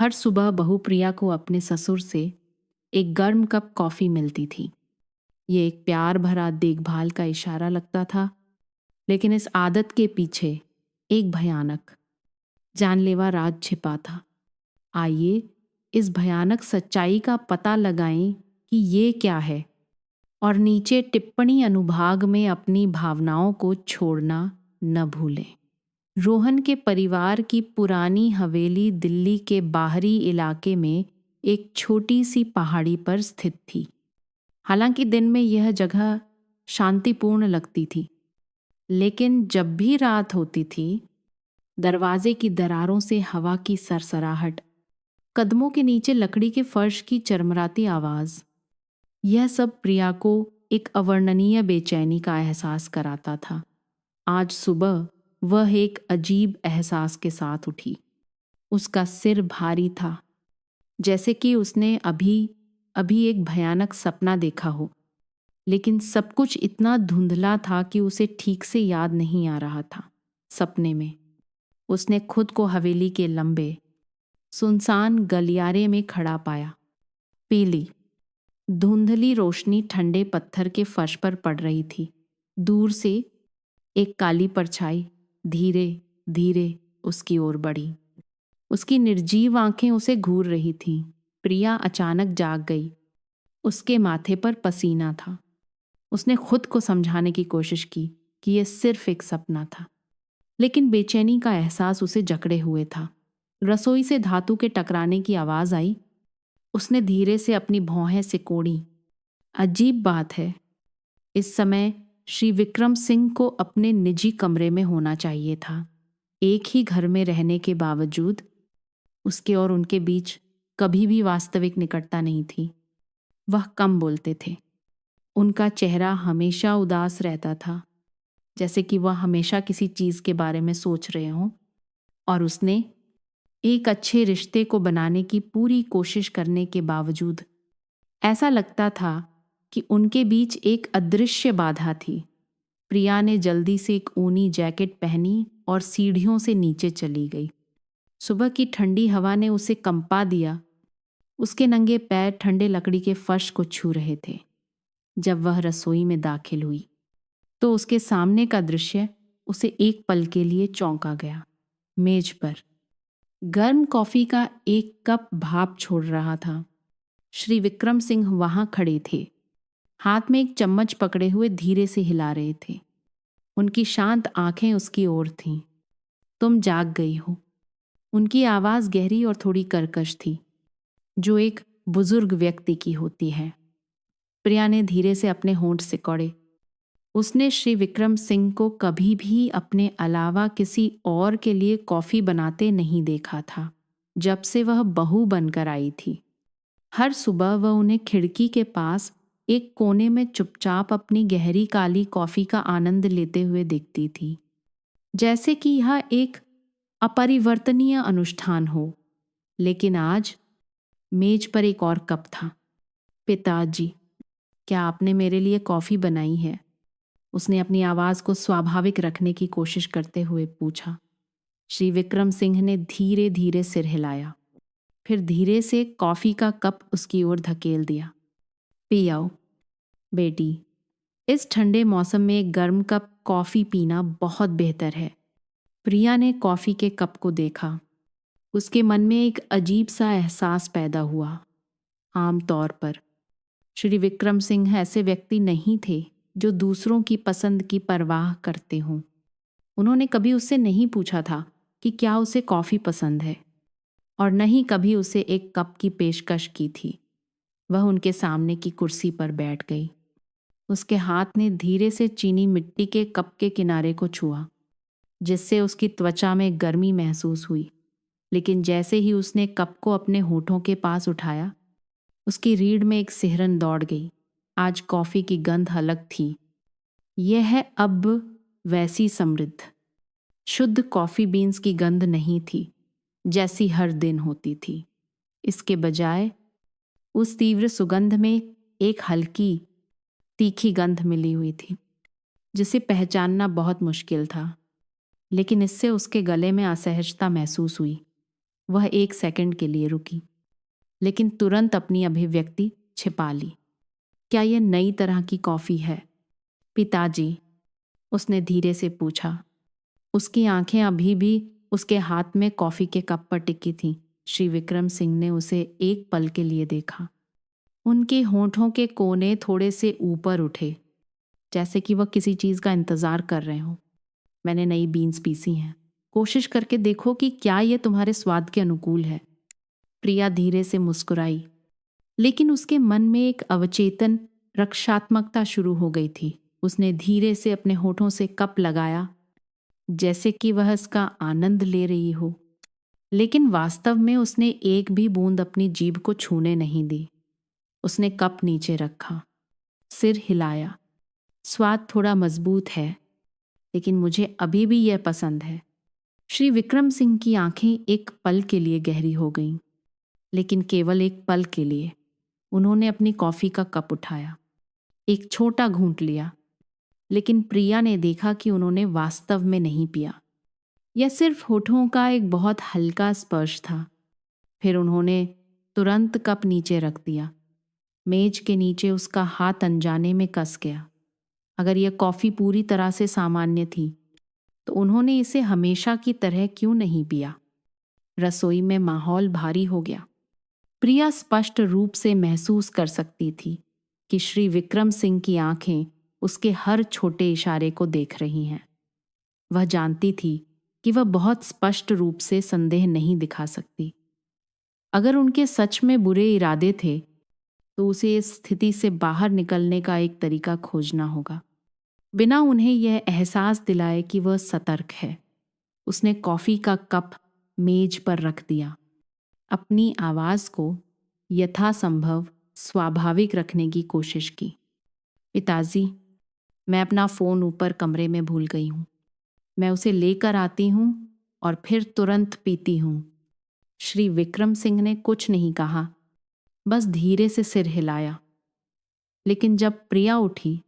हर सुबह बहू प्रिया को अपने ससुर से एक गर्म कप कॉफ़ी मिलती थी। ये एक प्यार भरा देखभाल का इशारा लगता था, लेकिन इस आदत के पीछे एक भयानक, जानलेवा राज छिपा था। आइए इस भयानक सच्चाई का पता लगाएं कि ये क्या है, और नीचे टिप्पणी अनुभाग में अपनी भावनाओं को छोड़ना न भूलें। रोहन के परिवार की पुरानी हवेली दिल्ली के बाहरी इलाके में एक छोटी सी पहाड़ी पर स्थित थी। हालांकि दिन में यह जगह शांतिपूर्ण लगती थी, लेकिन जब भी रात होती थी, दरवाजे की दरारों से हवा की सरसराहट, कदमों के नीचे लकड़ी के फर्श की चरमराती आवाज, यह सब प्रिया को एक अवर्णनीय बेचैनी का एहसास कराता था। आज सुबह वह एक अजीब एहसास के साथ उठी। उसका सिर भारी था, जैसे कि उसने अभी अभी एक भयानक सपना देखा हो, लेकिन सब कुछ इतना धुंधला था कि उसे ठीक से याद नहीं आ रहा था। सपने में उसने खुद को हवेली के लंबे सुनसान गलियारे में खड़ा पाया। पीली धुंधली रोशनी ठंडे पत्थर के फर्श पर पड़ रही थी। दूर से एक काली परछाई धीरे धीरे उसकी ओर बढ़ी। उसकी निर्जीव आंखें उसे घूर रही थीं। प्रिया अचानक जाग गई। उसके माथे पर पसीना था। उसने खुद को समझाने की कोशिश की कि यह सिर्फ एक सपना था, लेकिन बेचैनी का एहसास उसे जकड़े हुए था। रसोई से धातु के टकराने की आवाज आई। उसने धीरे से अपनी भौहें सिकोड़ी। अजीब बात है, इस समय श्री विक्रम सिंह को अपने निजी कमरे में होना चाहिए था। एक ही घर में रहने के बावजूद उसके और उनके बीच कभी भी वास्तविक निकटता नहीं थी। वह कम बोलते थे। उनका चेहरा हमेशा उदास रहता था, जैसे कि वह हमेशा किसी चीज के बारे में सोच रहे हों। और उसने एक अच्छे रिश्ते को बनाने की पूरी कोशिश करने के बावजूद ऐसा लगता था कि उनके बीच एक अदृश्य बाधा थी। प्रिया ने जल्दी से एक ऊनी जैकेट पहनी और सीढ़ियों से नीचे चली गई। सुबह की ठंडी हवा ने उसे कंपा दिया। उसके नंगे पैर ठंडे लकड़ी के फर्श को छू रहे थे। जब वह रसोई में दाखिल हुई तो उसके सामने का दृश्य उसे एक पल के लिए चौंका गया। मेज पर गर्म कॉफी का एक कप भाप छोड़ रहा था। श्री विक्रम सिंह वहां खड़े थे, हाथ में एक चम्मच पकड़े हुए धीरे से हिला रहे थे। उनकी शांत आंखें उसकी ओर थीं। तुम जाग गई हो। उनकी आवाज गहरी और थोड़ी कर्कश थी, जो एक बुजुर्ग व्यक्ति की होती है। प्रिया ने धीरे से अपने होंठ सिकोड़े। उसने श्री विक्रम सिंह को कभी भी अपने अलावा किसी और के लिए कॉफी बनाते नहीं देखा था, जब से वह बहू बनकर आई थी। हर सुबह वह उन्हें खिड़की के पास एक कोने में चुपचाप अपनी गहरी काली कॉफी का आनंद लेते हुए देखती थी, जैसे कि यह एक अपरिवर्तनीय अनुष्ठान हो। लेकिन आज मेज पर एक और कप था। पिताजी, क्या आपने मेरे लिए कॉफी बनाई है? उसने अपनी आवाज को स्वाभाविक रखने की कोशिश करते हुए पूछा। श्री विक्रम सिंह ने धीरे धीरे सिर हिलाया, फिर धीरे से कॉफी का कप उसकी ओर धकेल दिया। पी आओ बेटी, इस ठंडे मौसम में एक गर्म कप कॉफी पीना बहुत बेहतर है। प्रिया ने कॉफी के कप को देखा। उसके मन में एक अजीब सा एहसास पैदा हुआ। आमतौर पर श्री विक्रम सिंह ऐसे व्यक्ति नहीं थे जो दूसरों की पसंद की परवाह करते हों। उन्होंने कभी उससे नहीं पूछा था कि क्या उसे कॉफी पसंद है, और न ही कभी उसे एक कप की पेशकश की थी। वह उनके सामने की कुर्सी पर बैठ गई। उसके हाथ ने धीरे से चीनी मिट्टी के कप के किनारे को छुआ, जिससे उसकी त्वचा में गर्मी महसूस हुई। लेकिन जैसे ही उसने कप को अपने होठों के पास उठाया, उसकी रीढ़ में एक सिहरन दौड़ गई। आज कॉफी की गंध अलग थी। यह अब वैसी समृद्ध, शुद्ध कॉफी बीन्स की गंध नहीं थी, जैसी हर दिन होती थी। इसके बजाय उस तीव्र सुगंध में एक हल्की तीखी गंध मिली हुई थी, जिसे पहचानना बहुत मुश्किल था। लेकिन इससे उसके गले में असहजता महसूस हुई। वह 1 सेकंड के लिए रुकी, लेकिन तुरंत अपनी अभिव्यक्ति छिपा ली। क्या यह नई तरह की कॉफ़ी है पिताजी? उसने धीरे से पूछा। उसकी आंखें अभी भी उसके हाथ में कॉफ़ी के कप पर टिकी थीं। श्री विक्रम सिंह ने उसे एक पल के लिए देखा। उनके होंठों के कोने थोड़े से ऊपर उठे, जैसे कि वह किसी चीज़ का इंतज़ार कर रहे हों। मैंने नई बीन्स पीसी हैं, कोशिश करके देखो कि क्या यह तुम्हारे स्वाद के अनुकूल है। प्रिया धीरे से मुस्कुराई, लेकिन उसके मन में एक अवचेतन रक्षात्मकता शुरू हो गई थी। उसने धीरे से अपने होठों से कप लगाया, जैसे कि वह इसका आनंद ले रही हो, लेकिन वास्तव में उसने एक भी बूंद अपनी जीभ को छूने नहीं दी। उसने कप नीचे रखा, सिर हिलाया। स्वाद थोड़ा मजबूत है, लेकिन मुझे अभी भी यह पसंद है। श्री विक्रम सिंह की आंखें एक पल के लिए गहरी हो गईं, लेकिन केवल एक पल के लिए। उन्होंने अपनी कॉफ़ी का कप उठाया, एक छोटा घूंट लिया, लेकिन प्रिया ने देखा कि उन्होंने वास्तव में नहीं पिया। यह सिर्फ होठों का एक बहुत हल्का स्पर्श था। फिर उन्होंने तुरंत कप नीचे रख दिया। मेज के नीचे उसका हाथ अनजाने में कस गया। अगर यह कॉफ़ी पूरी तरह से सामान्य थी, तो उन्होंने इसे हमेशा की तरह क्यों नहीं पिया? रसोई में माहौल भारी हो गया। प्रिया स्पष्ट रूप से महसूस कर सकती थी कि श्री विक्रम सिंह की आंखें उसके हर छोटे इशारे को देख रही हैं। वह जानती थी कि वह बहुत स्पष्ट रूप से संदेह नहीं दिखा सकती। अगर उनके सच में बुरे इरादे थे, तो उसे इस स्थिति से बाहर निकलने का एक तरीका खोजना होगा, बिना उन्हें यह एहसास दिलाए कि वह सतर्क है। उसने कॉफ़ी का कप मेज पर रख दिया, अपनी आवाज़ को यथासंभव स्वाभाविक रखने की कोशिश की। पिताजी, मैं अपना फ़ोन ऊपर कमरे में भूल गई हूँ। मैं उसे लेकर आती हूँ और फिर तुरंत पीती हूँ। श्री विक्रम सिंह ने कुछ नहीं कहा, बस धीरे से सिर हिलाया। लेकिन जब प्रिया उठी,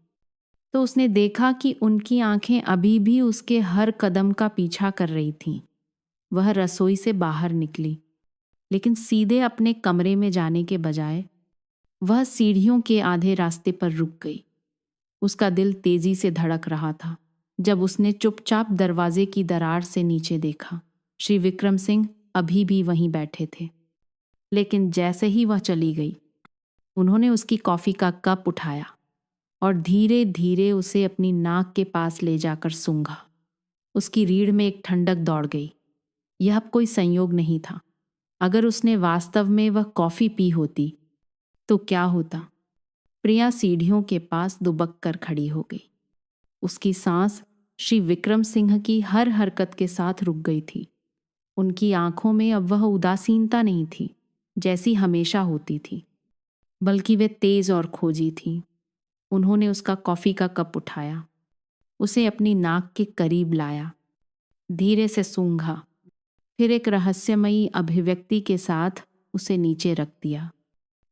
तो उसने देखा कि उनकी आंखें अभी भी उसके हर कदम का पीछा कर रही थीं। वह रसोई से बाहर निकली, लेकिन सीधे अपने कमरे में जाने के बजाय वह सीढ़ियों के आधे रास्ते पर रुक गई। उसका दिल तेजी से धड़क रहा था जब उसने चुपचाप दरवाजे की दरार से नीचे देखा। श्री विक्रम सिंह अभी भी वहीं बैठे थे, लेकिन जैसे ही वह चली गई, उन्होंने उसकी कॉफ़ी का कप उठाया और धीरे धीरे उसे अपनी नाक के पास ले जाकर सूंघा। उसकी रीढ़ में एक ठंडक दौड़ गई। यह अब कोई संयोग नहीं था। अगर उसने वास्तव में वह कॉफ़ी पी होती, तो क्या होता? प्रिया सीढ़ियों के पास दुबक कर खड़ी हो गई। उसकी सांस श्री विक्रम सिंह की हर हरकत के साथ रुक गई थी। उनकी आंखों में अब वह उदासीनता नहीं थी जैसी हमेशा होती थी, बल्कि वे तेज और खोजी थी। उन्होंने उसका कॉफ़ी का कप उठाया, उसे अपनी नाक के करीब लाया, धीरे से सूंघा, फिर एक रहस्यमयी अभिव्यक्ति के साथ उसे नीचे रख दिया,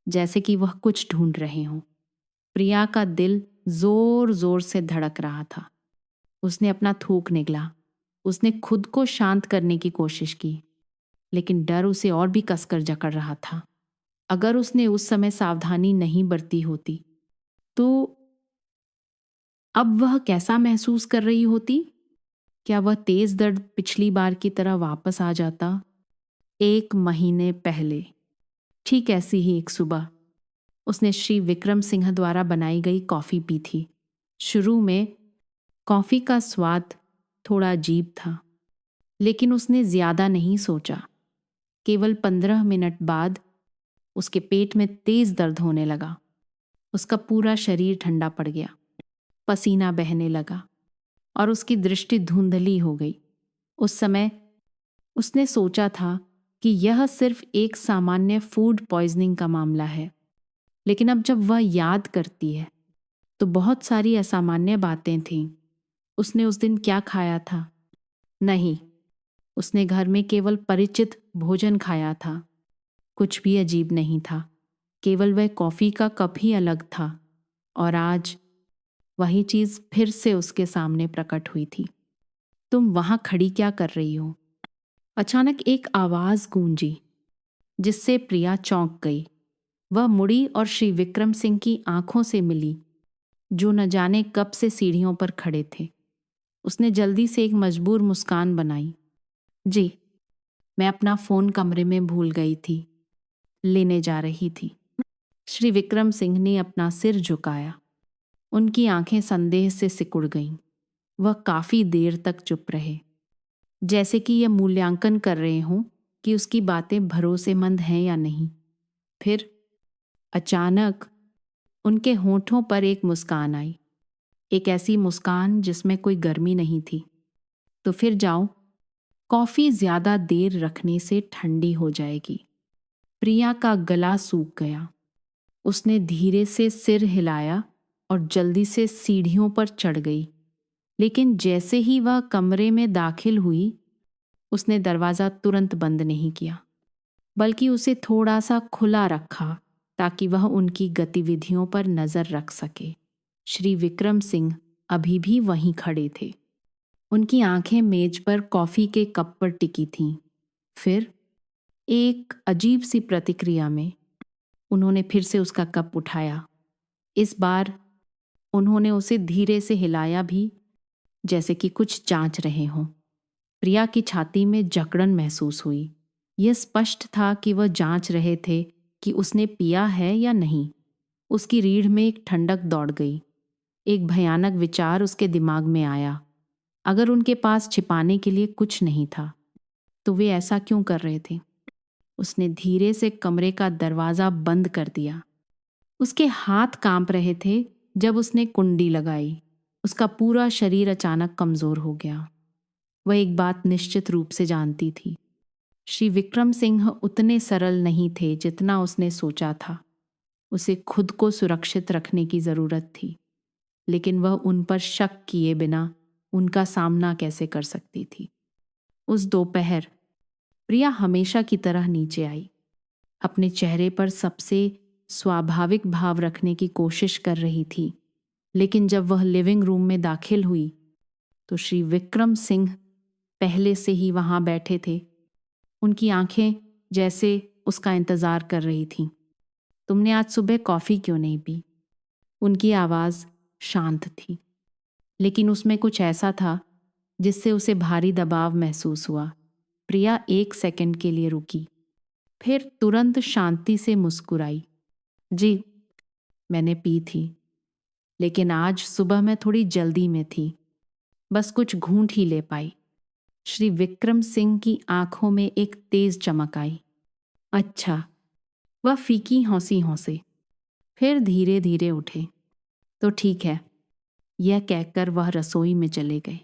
जैसे कि वह कुछ ढूंढ रहे हों। प्रिया का दिल जोर जोर से धड़क रहा था। उसने अपना थूक निगला। उसने खुद को शांत करने की कोशिश की, लेकिन डर उसे और भी कसकर जकड़ रहा था। अगर उसने उस समय सावधानी नहीं बरती होती, तो अब वह कैसा महसूस कर रही होती? क्या वह तेज दर्द पिछली बार की तरह वापस आ जाता? 1 महीने पहले ठीक ऐसी ही एक सुबह उसने श्री विक्रम सिंह द्वारा बनाई गई कॉफ़ी पी थी। शुरू में कॉफ़ी का स्वाद थोड़ा अजीब था, लेकिन उसने ज़्यादा नहीं सोचा। केवल 15 मिनट बाद उसके पेट में तेज़ दर्द होने लगा। उसका पूरा शरीर ठंडा पड़ गया, पसीना बहने लगा और उसकी दृष्टि धुंधली हो गई। उस समय उसने सोचा था कि यह सिर्फ एक सामान्य फूड पॉइजनिंग का मामला है, लेकिन अब जब वह याद करती है, तो बहुत सारी असामान्य बातें थीं। उसने उस दिन क्या खाया था? नहीं, उसने घर में केवल परिचित भोजन खाया था। कुछ भी अजीब नहीं था, केवल वह कॉफ़ी का कप ही अलग था। और आज वही चीज़ फिर से उसके सामने प्रकट हुई थी। तुम वहाँ खड़ी क्या कर रही हो? अचानक एक आवाज गूंजी जिससे प्रिया चौंक गई। वह मुड़ी और श्री विक्रम सिंह की आंखों से मिली, जो न जाने कब से सीढ़ियों पर खड़े थे। उसने जल्दी से एक मजबूर मुस्कान बनाई। जी, मैं अपना फोन कमरे में भूल गई थी, लेने जा रही थी। श्री विक्रम सिंह ने अपना सिर झुकाया। उनकी आंखें संदेह से सिकुड़ गईं। वह काफी देर तक चुप रहे, जैसे कि यह मूल्यांकन कर रहे हों कि उसकी बातें भरोसेमंद हैं या नहीं। फिर अचानक उनके होठों पर एक मुस्कान आई, एक ऐसी मुस्कान जिसमें कोई गर्मी नहीं थी। तो फिर जाओ, कॉफी ज्यादा देर रखने से ठंडी हो जाएगी। प्रिया का गला सूख गया। उसने धीरे से सिर हिलाया और जल्दी से सीढ़ियों पर चढ़ गई। लेकिन जैसे ही वह कमरे में दाखिल हुई, उसने दरवाजा तुरंत बंद नहीं किया, बल्कि उसे थोड़ा सा खुला रखा ताकि वह उनकी गतिविधियों पर नजर रख सके। श्री विक्रम सिंह अभी भी वहीं खड़े थे। उनकी आंखें मेज पर कॉफी के कप पर टिकी थीं। फिर एक अजीब सी प्रतिक्रिया में उन्होंने फिर से उसका कप उठाया। इस बार उन्होंने उसे धीरे से हिलाया भी, जैसे कि कुछ जांच रहे हों। प्रिया की छाती में जकड़न महसूस हुई। यह स्पष्ट था कि वह जांच रहे थे कि उसने पिया है या नहीं। उसकी रीढ़ में एक ठंडक दौड़ गई। एक भयानक विचार उसके दिमाग में आया। अगर उनके पास छिपाने के लिए कुछ नहीं था, तो वे ऐसा क्यों कर रहे थे? उसने धीरे से कमरे का दरवाजा बंद कर दिया। उसके हाथ कांप रहे थे जब उसने कुंडी लगाई। उसका पूरा शरीर अचानक कमजोर हो गया। वह एक बात निश्चित रूप से जानती थी, श्री विक्रम सिंह उतने सरल नहीं थे जितना उसने सोचा था। उसे खुद को सुरक्षित रखने की जरूरत थी, लेकिन वह उन पर शक किए बिना उनका सामना कैसे कर सकती थी? उस दोपहर प्रिया हमेशा की तरह नीचे आई, अपने चेहरे पर सबसे स्वाभाविक भाव रखने की कोशिश कर रही थी। लेकिन जब वह लिविंग रूम में दाखिल हुई, तो श्री विक्रम सिंह पहले से ही वहां बैठे थे। उनकी आंखें जैसे उसका इंतजार कर रही थीं। तुमने आज सुबह कॉफी क्यों नहीं पी? उनकी आवाज शांत थी, लेकिन उसमें कुछ ऐसा था जिससे उसे भारी दबाव महसूस हुआ। प्रिया 1 सेकंड के लिए रुकी, फिर तुरंत शांति से मुस्कुराई। जी, मैंने पी थी, लेकिन आज सुबह मैं थोड़ी जल्दी में थी, बस कुछ घूंट ही ले पाई। श्री विक्रम सिंह की आंखों में एक तेज चमक आई। अच्छा, वह फीकी हंसी हंसे, फिर धीरे धीरे उठे। तो ठीक है, यह कहकर वह रसोई में चले गए।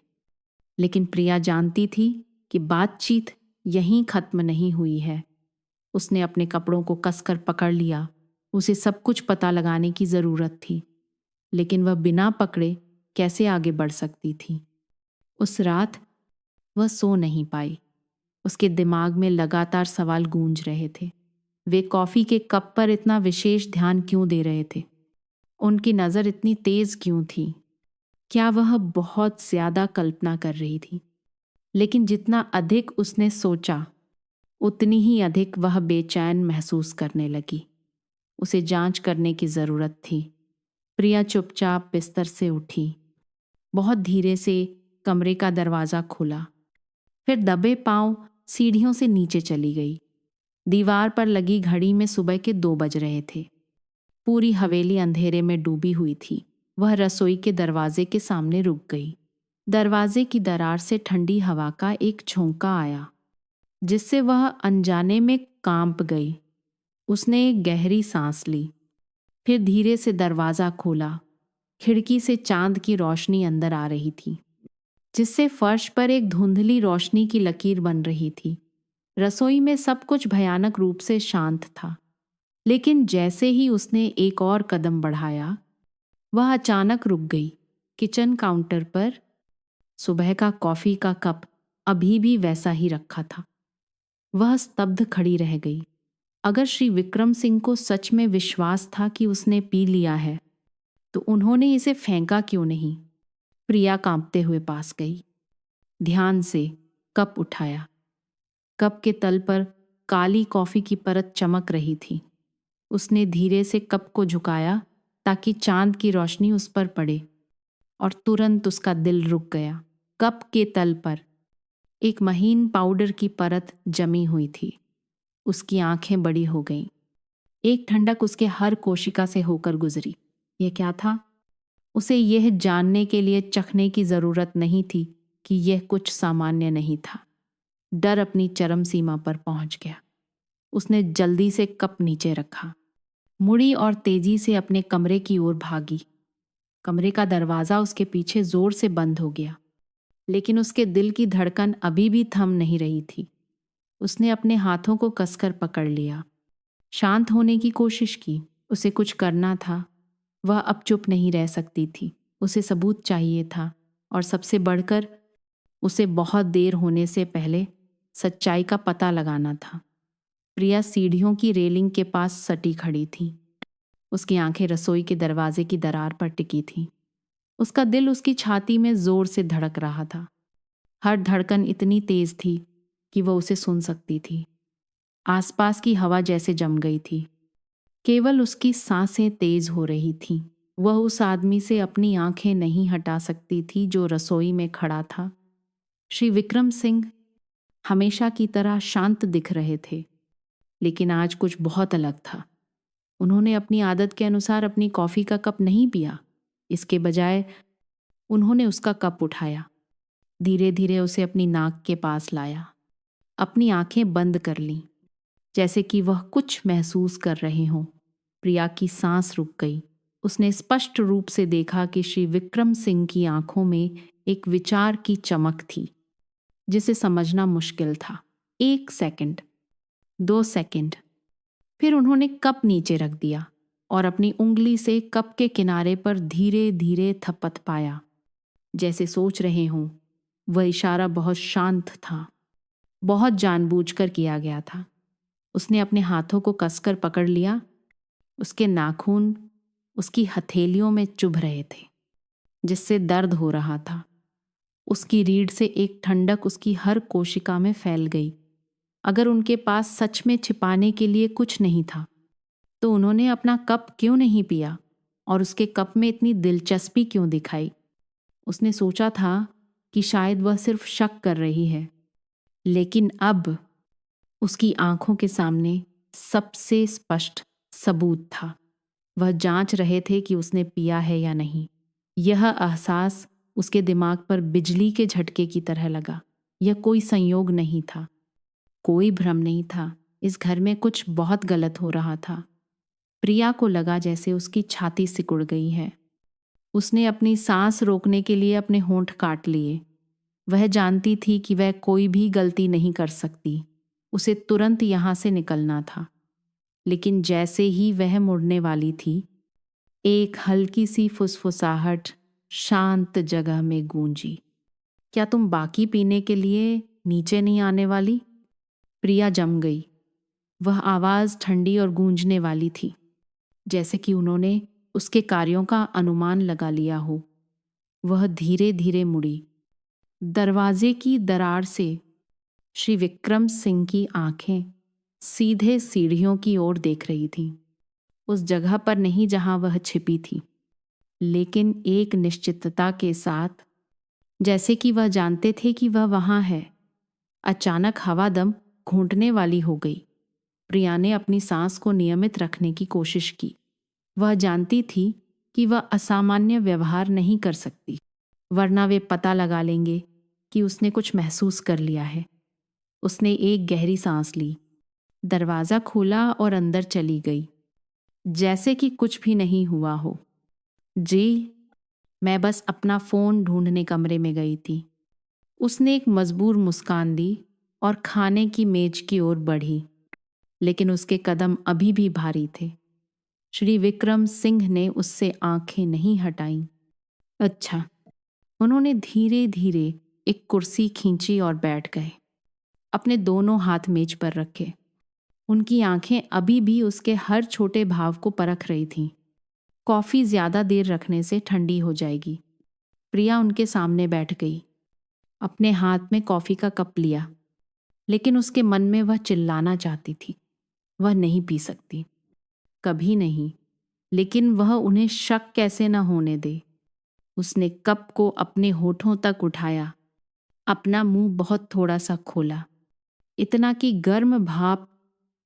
लेकिन प्रिया जानती थी कि बातचीत यहीं खत्म नहीं हुई है। उसने अपने कपड़ों को कसकर पकड़ लिया। उसे सब कुछ पता लगाने की जरूरत थी, लेकिन वह बिना पकड़े कैसे आगे बढ़ सकती थी? उस रात वह सो नहीं पाई। उसके दिमाग में लगातार सवाल गूंज रहे थे। वे कॉफी के कप पर इतना विशेष ध्यान क्यों दे रहे थे? उनकी नजर इतनी तेज क्यों थी? क्या वह बहुत ज्यादा कल्पना कर रही थी? लेकिन जितना अधिक उसने सोचा, उतनी ही अधिक वह बेचैन महसूस करने लगी। उसे जांच करने की जरूरत थी। प्रिया चुपचाप बिस्तर से उठी, बहुत धीरे से कमरे का दरवाजा खोला, फिर दबे पांव सीढ़ियों से नीचे चली गई। दीवार पर लगी घड़ी में सुबह के 2 बज रहे थे। पूरी हवेली अंधेरे में डूबी हुई थी। वह रसोई के दरवाजे के सामने रुक गई। दरवाजे की दरार से ठंडी हवा का एक झोंका आया, जिससे वह अनजाने में कांप गई। उसने एक गहरी सांस ली, फिर धीरे से दरवाजा खोला। खिड़की से चांद की रोशनी अंदर आ रही थी, जिससे फर्श पर एक धुंधली रोशनी की लकीर बन रही थी। रसोई में सब कुछ भयानक रूप से शांत था, लेकिन जैसे ही उसने एक और कदम बढ़ाया, वह अचानक रुक गई। किचन काउंटर पर सुबह का कॉफी का कप अभी भी वैसा ही रखा था। वह स्तब्ध खड़ी रह गई। अगर श्री विक्रम सिंह को सच में विश्वास था कि उसने पी लिया है, तो उन्होंने इसे फेंका क्यों नहीं? प्रिया कांपते हुए पास गई, ध्यान से कप उठाया, कप के तल पर काली कॉफी की परत चमक रही थी। उसने धीरे से कप को झुकाया ताकि चांद की रोशनी उस पर पड़े, और तुरंत उसका दिल रुक गया। कप के तल पर एक महीन पाउडर की परत जमी हुई थी। उसकी आंखें बड़ी हो गईं। एक ठंडक उसके हर कोशिका से होकर गुजरी। यह क्या था? उसे यह जानने के लिए चखने की जरूरत नहीं थी कि यह कुछ सामान्य नहीं था। डर अपनी चरम सीमा पर पहुंच गया। उसने जल्दी से कप नीचे रखा, मुड़ी और तेजी से अपने कमरे की ओर भागी। कमरे का दरवाजा उसके पीछे जोर से बंद हो गया, लेकिन उसके दिल की धड़कन अभी भी थम नहीं रही थी। उसने अपने हाथों को कसकर पकड़ लिया, शांत होने की कोशिश की। उसे कुछ करना था। वह अब चुप नहीं रह सकती थी। उसे सबूत चाहिए था, और सबसे बढ़कर उसे बहुत देर होने से पहले सच्चाई का पता लगाना था। प्रिया सीढ़ियों की रेलिंग के पास सटी खड़ी थी। उसकी आंखें रसोई के दरवाजे की दरार पर टिकी थीं। उसका दिल उसकी छाती में जोर से धड़क रहा था। हर धड़कन इतनी तेज थी कि वह उसे सुन सकती थी। आसपास की हवा जैसे जम गई थी। केवल उसकी सांसें तेज हो रही थीं। वह उस आदमी से अपनी आंखें नहीं हटा सकती थी जो रसोई में खड़ा था। श्री विक्रम सिंह हमेशा की तरह शांत दिख रहे थे, लेकिन आज कुछ बहुत अलग था। उन्होंने अपनी आदत के अनुसार अपनी कॉफी का कप नहीं पिया। इसके बजाय उन्होंने उसका कप उठाया, धीरे धीरे उसे अपनी नाक के पास लाया, अपनी आंखें बंद कर लीं, जैसे कि वह कुछ महसूस कर रहे हों। प्रिया की सांस रुक गई। उसने स्पष्ट रूप से देखा कि श्री विक्रम सिंह की आंखों में एक विचार की चमक थी जिसे समझना मुश्किल था। 1 सेकंड, 2 सेकंड, फिर उन्होंने कप नीचे रख दिया और अपनी उंगली से कप के किनारे पर धीरे धीरे थपथपाया, जैसे सोच रहे हों। वह इशारा बहुत शांत था, बहुत जानबूझकर किया गया था। उसने अपने हाथों को कसकर पकड़ लिया। उसके नाखून उसकी हथेलियों में चुभ रहे थे, जिससे दर्द हो रहा था। उसकी रीढ़ से एक ठंडक उसकी हर कोशिका में फैल गई। अगर उनके पास सच में छिपाने के लिए कुछ नहीं था, तो उन्होंने अपना कप क्यों नहीं पिया और उसके कप में इतनी दिलचस्पी क्यों दिखाई? उसने सोचा था कि शायद वह सिर्फ शक कर रही है, लेकिन अब उसकी आंखों के सामने सबसे स्पष्ट सबूत था। वह जांच रहे थे कि उसने पिया है या नहीं। यह एहसास उसके दिमाग पर बिजली के झटके की तरह लगा। यह कोई संयोग नहीं था, कोई भ्रम नहीं था। इस घर में कुछ बहुत गलत हो रहा था। प्रिया को लगा जैसे उसकी छाती सिकुड़ गई है। उसने अपनी सांस रोकने के लिए अपने होंठ काट लिए। वह जानती थी कि वह कोई भी गलती नहीं कर सकती। उसे तुरंत यहाँ से निकलना था। लेकिन जैसे ही वह मुड़ने वाली थी, एक हल्की सी फुसफुसाहट शांत जगह में गूंजी। क्या तुम बाकी पीने के लिए नीचे नहीं आने वाली? प्रिया जम गई। वह आवाज ठंडी और गूंजने वाली थी, जैसे कि उन्होंने उसके कार्यों का अनुमान लगा लिया हो। वह धीरे धीरे मुड़ी। दरवाजे की दरार से श्री विक्रम सिंह की आंखें सीधे सीढ़ियों की ओर देख रही थीं। उस जगह पर नहीं जहां वह छिपी थी, लेकिन एक निश्चितता के साथ, जैसे कि वह जानते थे कि वह वहां है। अचानक हवा दम घूंटने वाली हो गई। प्रिया ने अपनी सांस को नियमित रखने की कोशिश की। वह जानती थी कि वह असामान्य व्यवहार नहीं कर सकती, वरना वे पता लगा लेंगे कि उसने कुछ महसूस कर लिया है। उसने एक गहरी सांस ली, दरवाजा खोला और अंदर चली गई, जैसे कि कुछ भी नहीं हुआ हो। जी, मैं बस अपना फोन ढूंढने कमरे में गई थी। उसने एक मजबूर मुस्कान दी और खाने की मेज की ओर बढ़ी, लेकिन उसके कदम अभी भी भारी थे। श्री विक्रम सिंह ने उससे आंखें नहीं हटाईं। अच्छा, उन्होंने धीरे धीरे एक कुर्सी खींची और बैठ गए, अपने दोनों हाथ मेज पर रखे। उनकी आंखें अभी भी उसके हर छोटे भाव को परख रही थीं। कॉफी ज्यादा देर रखने से ठंडी हो जाएगी। प्रिया उनके सामने बैठ गई, अपने हाथ में कॉफी का कप लिया। लेकिन उसके मन में वह चिल्लाना चाहती थी। वह नहीं पी सकती, कभी नहीं, लेकिन वह उन्हें शक कैसे न होने दे। उसने कप को अपने होठों तक उठाया, अपना मुंह बहुत थोड़ा सा खोला, इतना कि गर्म भाप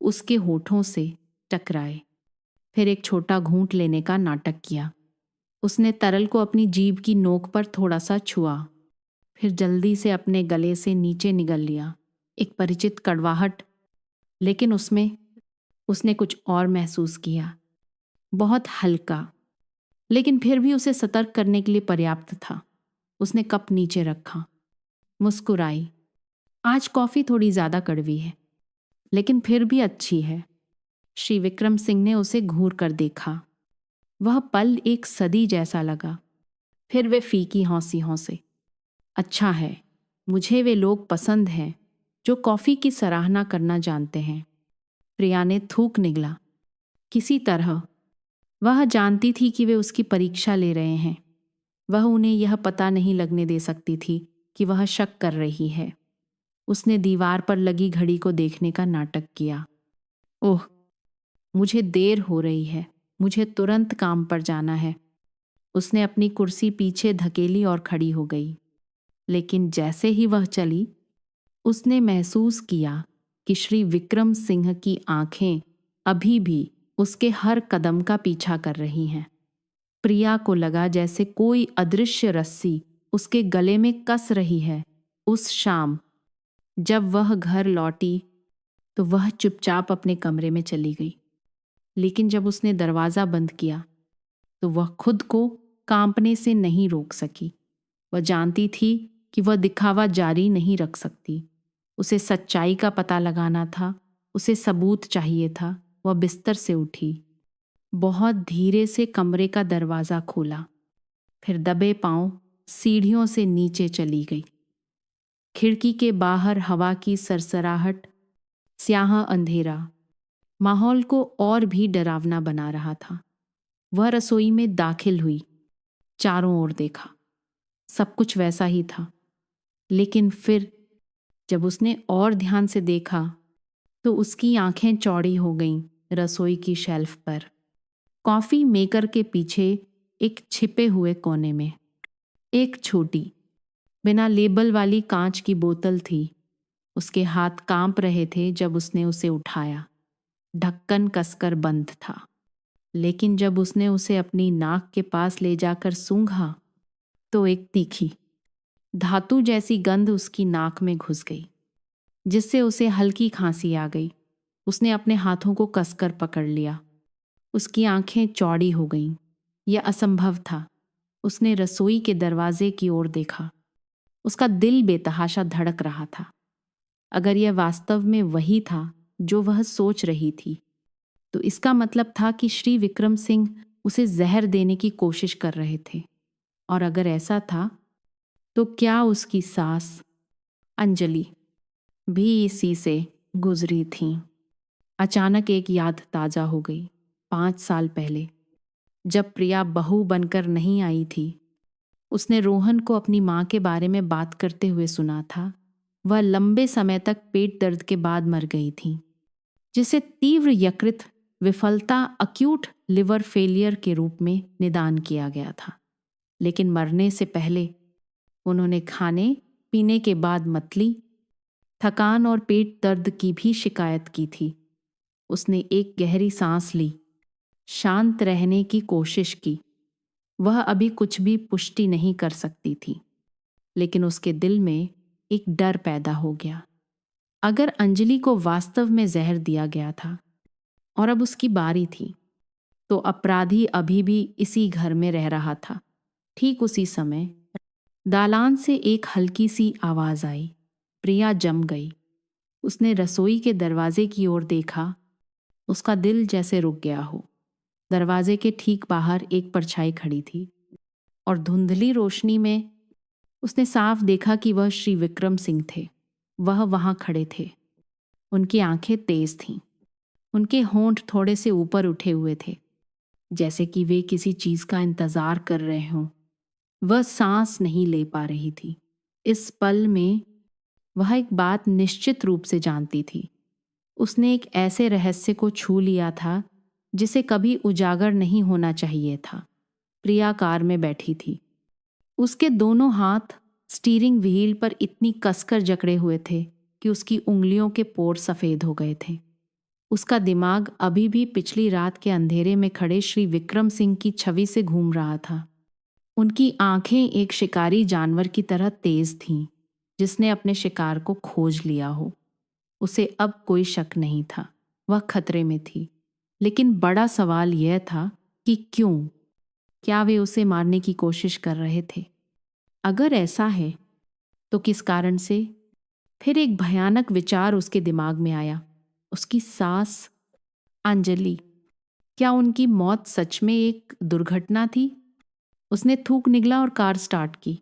उसके होठों से टकराए। फिर एक छोटा घूंट लेने का नाटक किया। उसने तरल को अपनी जीभ की नोक पर थोड़ा सा छुआ, फिर जल्दी से अपने गले से नीचे निगल लिया। एक परिचित कड़वाहट, लेकिन उसमें उसने कुछ और महसूस किया, बहुत हल्का, लेकिन फिर भी उसे सतर्क करने के लिए पर्याप्त था। उसने कप नीचे रखा, मुस्कुराई। आज कॉफी थोड़ी ज्यादा कड़वी है, लेकिन फिर भी अच्छी है। श्री विक्रम सिंह ने उसे घूर कर देखा। वह पल एक सदी जैसा लगा। फिर वे फीकी हौंसी हौंसे। अच्छा है, मुझे वे लोग पसंद हैं जो कॉफी की सराहना करना जानते हैं। प्रिया ने थूक निगला। किसी तरह वह जानती थी कि वे उसकी परीक्षा ले रहे हैं। वह उन्हें यह पता नहीं लगने दे सकती थी कि वह शक कर रही है। उसने दीवार पर लगी घड़ी को देखने का नाटक किया। ओह, मुझे देर हो रही है, मुझे तुरंत काम पर जाना है। उसने अपनी कुर्सी पीछे धकेली और खड़ी हो गई। लेकिन जैसे ही वह चली, उसने महसूस किया कि श्री विक्रम सिंह की आंखें अभी भी उसके हर कदम का पीछा कर रही हैं। प्रिया को लगा जैसे कोई अदृश्य रस्सी उसके गले में कस रही है। उस शाम जब वह घर लौटी तो वह चुपचाप अपने कमरे में चली गई, लेकिन जब उसने दरवाज़ा बंद किया तो वह खुद को कांपने से नहीं रोक सकी। वह जानती थी कि वह दिखावा जारी नहीं रख सकती। उसे सच्चाई का पता लगाना था, उसे सबूत चाहिए था। वह बिस्तर से उठी, बहुत धीरे से कमरे का दरवाज़ा खोला, फिर दबे पांव सीढ़ियों से नीचे चली गई। खिड़की के बाहर हवा की सरसराहट, स्याह अंधेरा माहौल को और भी डरावना बना रहा था। वह रसोई में दाखिल हुई, चारों ओर देखा, सब कुछ वैसा ही था। लेकिन फिर जब उसने और ध्यान से देखा तो उसकी आंखें चौड़ी हो गईं। रसोई की शेल्फ पर कॉफी मेकर के पीछे एक छिपे हुए कोने में एक छोटी बिना लेबल वाली कांच की बोतल थी। उसके हाथ कांप रहे थे जब उसने उसे उठाया। ढक्कन कसकर बंद था, लेकिन जब उसने उसे अपनी नाक के पास ले जाकर सूंघा तो एक तीखी धातु जैसी गंध उसकी नाक में घुस गई, जिससे उसे हल्की खांसी आ गई। उसने अपने हाथों को कसकर पकड़ लिया। उसकी आंखें चौड़ी हो गईं। यह असंभव था। उसने रसोई के दरवाजे की ओर देखा। उसका दिल बेतहाशा धड़क रहा था। अगर यह वास्तव में वही था जो वह सोच रही थी, तो इसका मतलब था कि श्री विक्रम सिंह उसे जहर देने की कोशिश कर रहे थे। और अगर ऐसा था तो क्या उसकी सास अंजलि भी इसी से गुजरी थी? अचानक एक याद ताजा हो गई। 5 साल पहले जब प्रिया बहू बनकर नहीं आई थी, उसने रोहन को अपनी माँ के बारे में बात करते हुए सुना था। वह लंबे समय तक पेट दर्द के बाद मर गई थी, जिसे तीव्र यकृत विफलता अक्यूट लिवर फेलियर के रूप में निदान किया गया था। लेकिन मरने से पहले उन्होंने खाने पीने के बाद मतली, थकान और पेट दर्द की भी शिकायत की थी। उसने एक गहरी सांस ली, शांत रहने की कोशिश की। वह अभी कुछ भी पुष्टि नहीं कर सकती थी, लेकिन उसके दिल में एक डर पैदा हो गया। अगर अंजलि को वास्तव में जहर दिया गया था और अब उसकी बारी थी, तो अपराधी अभी भी इसी घर में रह रहा था। ठीक उसी समय दालान से एक हल्की सी आवाज आई। प्रिया जम गई। उसने रसोई के दरवाजे की ओर देखा। उसका दिल जैसे रुक गया हो। दरवाजे के ठीक बाहर एक परछाई खड़ी थी और धुंधली रोशनी में उसने साफ देखा कि वह श्री विक्रम सिंह थे। वह वहां खड़े थे। उनकी आंखें तेज थीं। उनके होंठ थोड़े से ऊपर उठे हुए थे, जैसे कि वे किसी चीज का इंतजार कर रहे हों। वह सांस नहीं ले पा रही थी। इस पल में वह एक बात निश्चित रूप से जानती थी। उसने एक ऐसे रहस्य को छू लिया था जिसे कभी उजागर नहीं होना चाहिए था। प्रिया कार में बैठी थी। उसके दोनों हाथ स्टीयरिंग व्हील पर इतनी कसकर जकड़े हुए थे कि उसकी उंगलियों के पोर सफ़ेद हो गए थे। उसका दिमाग अभी भी पिछली रात के अंधेरे में खड़े श्री विक्रम सिंह की छवि से घूम रहा था। उनकी आंखें एक शिकारी जानवर की तरह तेज थीं, जिसने अपने शिकार को खोज लिया हो। उसे अब कोई शक नहीं था, वह खतरे में थी। लेकिन बड़ा सवाल यह था कि क्यों? क्या वे उसे मारने की कोशिश कर रहे थे? अगर ऐसा है तो किस कारण से? फिर एक भयानक विचार उसके दिमाग में आया। उसकी सास अंजलि, क्या उनकी मौत सच में एक दुर्घटना थी? उसने थूक निगला और कार स्टार्ट की।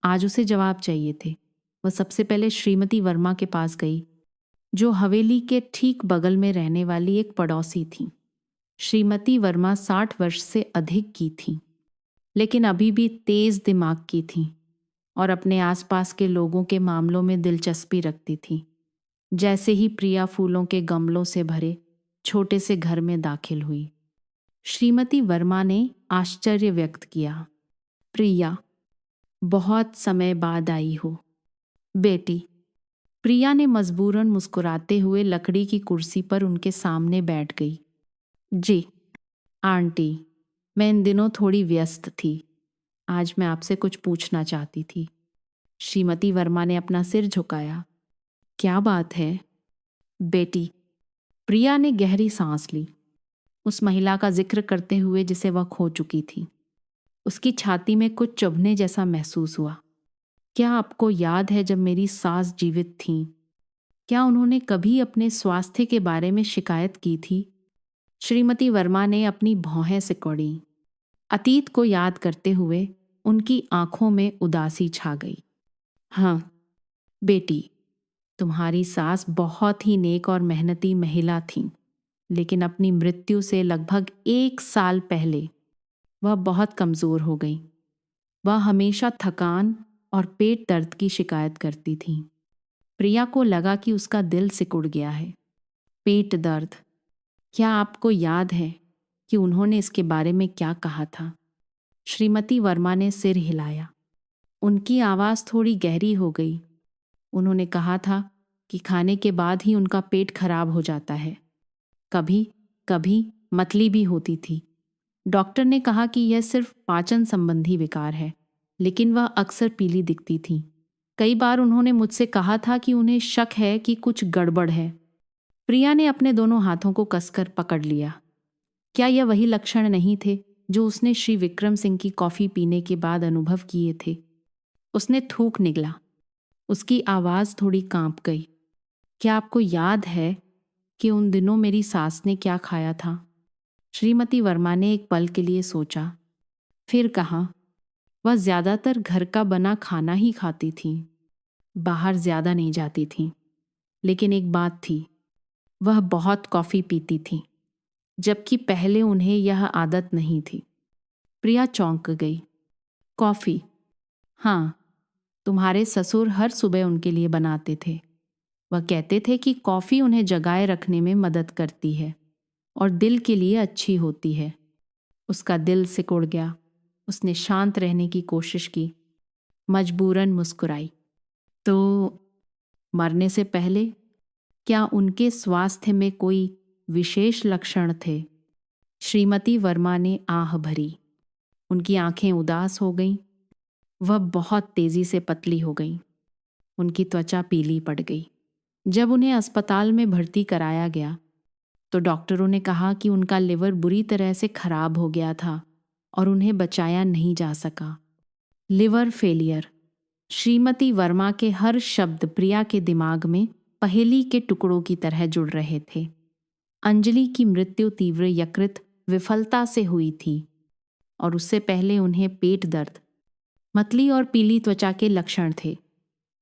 आज उसे जवाब चाहिए थे। वह सबसे पहले श्रीमती वर्मा के पास गई, जो हवेली के ठीक बगल में रहने वाली एक पड़ोसी थी। श्रीमती वर्मा 60 वर्ष से अधिक की थीं, लेकिन अभी भी तेज दिमाग की थीं और अपने आसपास के लोगों के मामलों में दिलचस्पी रखती थीं। जैसे ही प्रिया फूलों के गमलों से भरे छोटे से घर में दाखिल हुई, श्रीमती वर्मा ने आश्चर्य व्यक्त किया। प्रिया, बहुत समय बाद आई हो। बेटी, प्रिया ने मजबूरन मुस्कुराते हुए लकड़ी की कुर्सी पर उनके सामने बैठ गई। जी आंटी, मैं इन दिनों थोड़ी व्यस्त थी। आज मैं आपसे कुछ पूछना चाहती थी। श्रीमती वर्मा ने अपना सिर झुकाया। क्या बात है? बेटी, प्रिया ने गहरी सांस ली, उस महिला का जिक्र करते हुए जिसे वह खो चुकी थी। उसकी छाती में कुछ चुभने जैसा महसूस हुआ। क्या आपको याद है जब मेरी सास जीवित थीं, क्या उन्होंने कभी अपने स्वास्थ्य के बारे में शिकायत की थी? श्रीमती वर्मा ने अपनी भौहें सिकोड़ी। अतीत को याद करते हुए उनकी आंखों में उदासी छा गई। हाँ बेटी, तुम्हारी सास बहुत ही नेक और मेहनती महिला थीं, लेकिन अपनी मृत्यु से लगभग 1 साल पहले वह बहुत कमज़ोर हो गई। वह हमेशा थकान और पेट दर्द की शिकायत करती थीं। प्रिया को लगा कि उसका दिल सिकुड़ गया है। पेट दर्द, क्या आपको याद है कि उन्होंने इसके बारे में क्या कहा था? श्रीमती वर्मा ने सिर हिलाया। उनकी आवाज़ थोड़ी गहरी हो गई। उन्होंने कहा था कि खाने के बाद ही उनका पेट खराब हो जाता है। कभी कभी मतली भी होती थी। डॉक्टर ने कहा कि यह सिर्फ पाचन संबंधी विकार है, लेकिन वह अक्सर पीली दिखती थी। कई बार उन्होंने मुझसे कहा था कि उन्हें शक है कि कुछ गड़बड़ है। प्रिया ने अपने दोनों हाथों को कसकर पकड़ लिया। क्या यह वही लक्षण नहीं थे जो उसने श्री विक्रम सिंह की कॉफ़ी पीने के बाद अनुभव किए थे? उसने थूक निगला। उसकी आवाज़ थोड़ी कांप गई। क्या आपको याद है कि उन दिनों मेरी सास ने क्या खाया था? श्रीमती वर्मा ने एक पल के लिए सोचा, फिर कहा, वह ज़्यादातर घर का बना खाना ही खाती थीं, बाहर ज़्यादा नहीं जाती थीं। लेकिन एक बात थी, वह बहुत कॉफ़ी पीती थीं, जबकि पहले उन्हें यह आदत नहीं थी। प्रिया चौंक गई। कॉफ़ी? हाँ, तुम्हारे ससुर हर सुबह उनके लिए बनाते थे। वह कहते थे कि कॉफ़ी उन्हें जगाए रखने में मदद करती है और दिल के लिए अच्छी होती है। उसका दिल सिकुड़ गया। उसने शांत रहने की कोशिश की, मजबूरन मुस्कुराई। तो मरने से पहले क्या उनके स्वास्थ्य में कोई विशेष लक्षण थे? श्रीमती वर्मा ने आह भरी। उनकी आंखें उदास हो गईं। वह बहुत तेजी से पतली हो गईं। उनकी त्वचा पीली पड़ गई। जब उन्हें अस्पताल में भर्ती कराया गया तो डॉक्टरों ने कहा कि उनका लिवर बुरी तरह से खराब हो गया था और उन्हें बचाया नहीं जा सका। Liver failure. श्रीमती वर्मा के हर शब्द प्रिया के दिमाग में पहेली के टुकड़ों की तरह जुड़ रहे थे। अंजलि की मृत्यु तीव्र यकृत विफलता से हुई थी और उससे पहले उन्हें पेट दर्द, मतली और पीली त्वचा के लक्षण थे।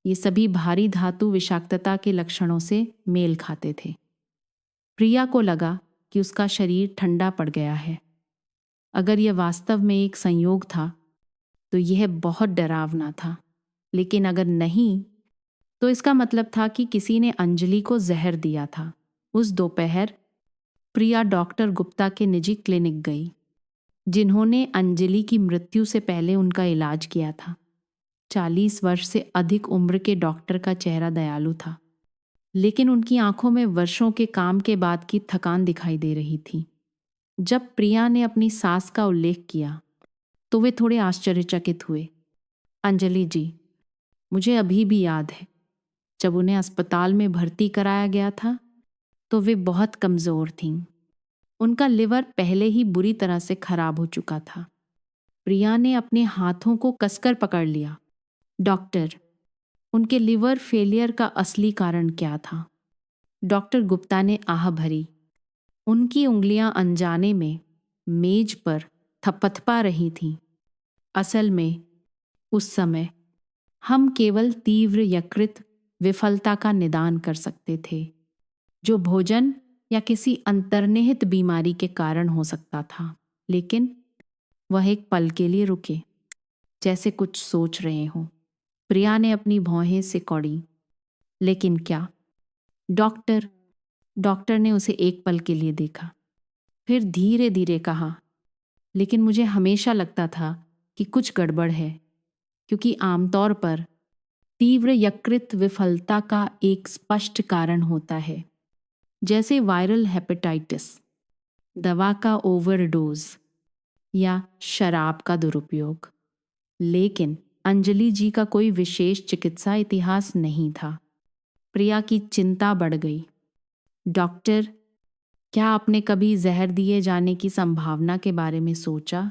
ये सभी भारी धातु विषाक्तता के लक्षणों से मेल खाते थे। प्रिया को लगा कि उसका शरीर ठंडा पड़ गया है। अगर यह वास्तव में एक संयोग था तो यह बहुत डरावना था, लेकिन अगर नहीं तो इसका मतलब था कि किसी ने अंजलि को जहर दिया था। उस दोपहर प्रिया डॉक्टर गुप्ता के निजी क्लिनिक गई, जिन्होंने अंजलि की मृत्यु से पहले उनका इलाज किया था। 40 वर्ष से अधिक उम्र के डॉक्टर का चेहरा दयालु था, लेकिन उनकी आंखों में वर्षों के काम के बाद की थकान दिखाई दे रही थी। जब प्रिया ने अपनी सास का उल्लेख किया तो वे थोड़े आश्चर्यचकित हुए। अंजलि जी, मुझे अभी भी याद है, जब उन्हें अस्पताल में भर्ती कराया गया था तो वे बहुत कमज़ोर थीं। उनका लिवर पहले ही बुरी तरह से खराब हो चुका था। प्रिया ने अपने हाथों को कसकर पकड़ लिया। डॉक्टर, उनके लिवर फेलियर का असली कारण क्या था? डॉक्टर गुप्ता ने आह भरी। उनकी उंगलियां अनजाने में मेज पर थपथपा रही थीं। असल में उस समय हम केवल तीव्र यकृत विफलता का निदान कर सकते थे, जो भोजन या किसी अंतर्निहित बीमारी के कारण हो सकता था। लेकिन वह एक पल के लिए रुके, जैसे कुछ सोच रहे हों। प्रिया ने अपनी भौहें सिकोड़ी। लेकिन क्या? डॉक्टर ने उसे एक पल के लिए देखा, फिर धीरे धीरे कहा, लेकिन मुझे हमेशा लगता था कि कुछ गड़बड़ है, क्योंकि आमतौर पर तीव्र यकृत विफलता का एक स्पष्ट कारण होता है, जैसे वायरल हेपेटाइटिस, दवा का ओवरडोज या शराब का दुरुपयोग। लेकिन अंजलि जी का कोई विशेष चिकित्सा इतिहास नहीं था। प्रिया की चिंता बढ़ गई। डॉक्टर, क्या आपने कभी जहर दिए जाने की संभावना के बारे में सोचा?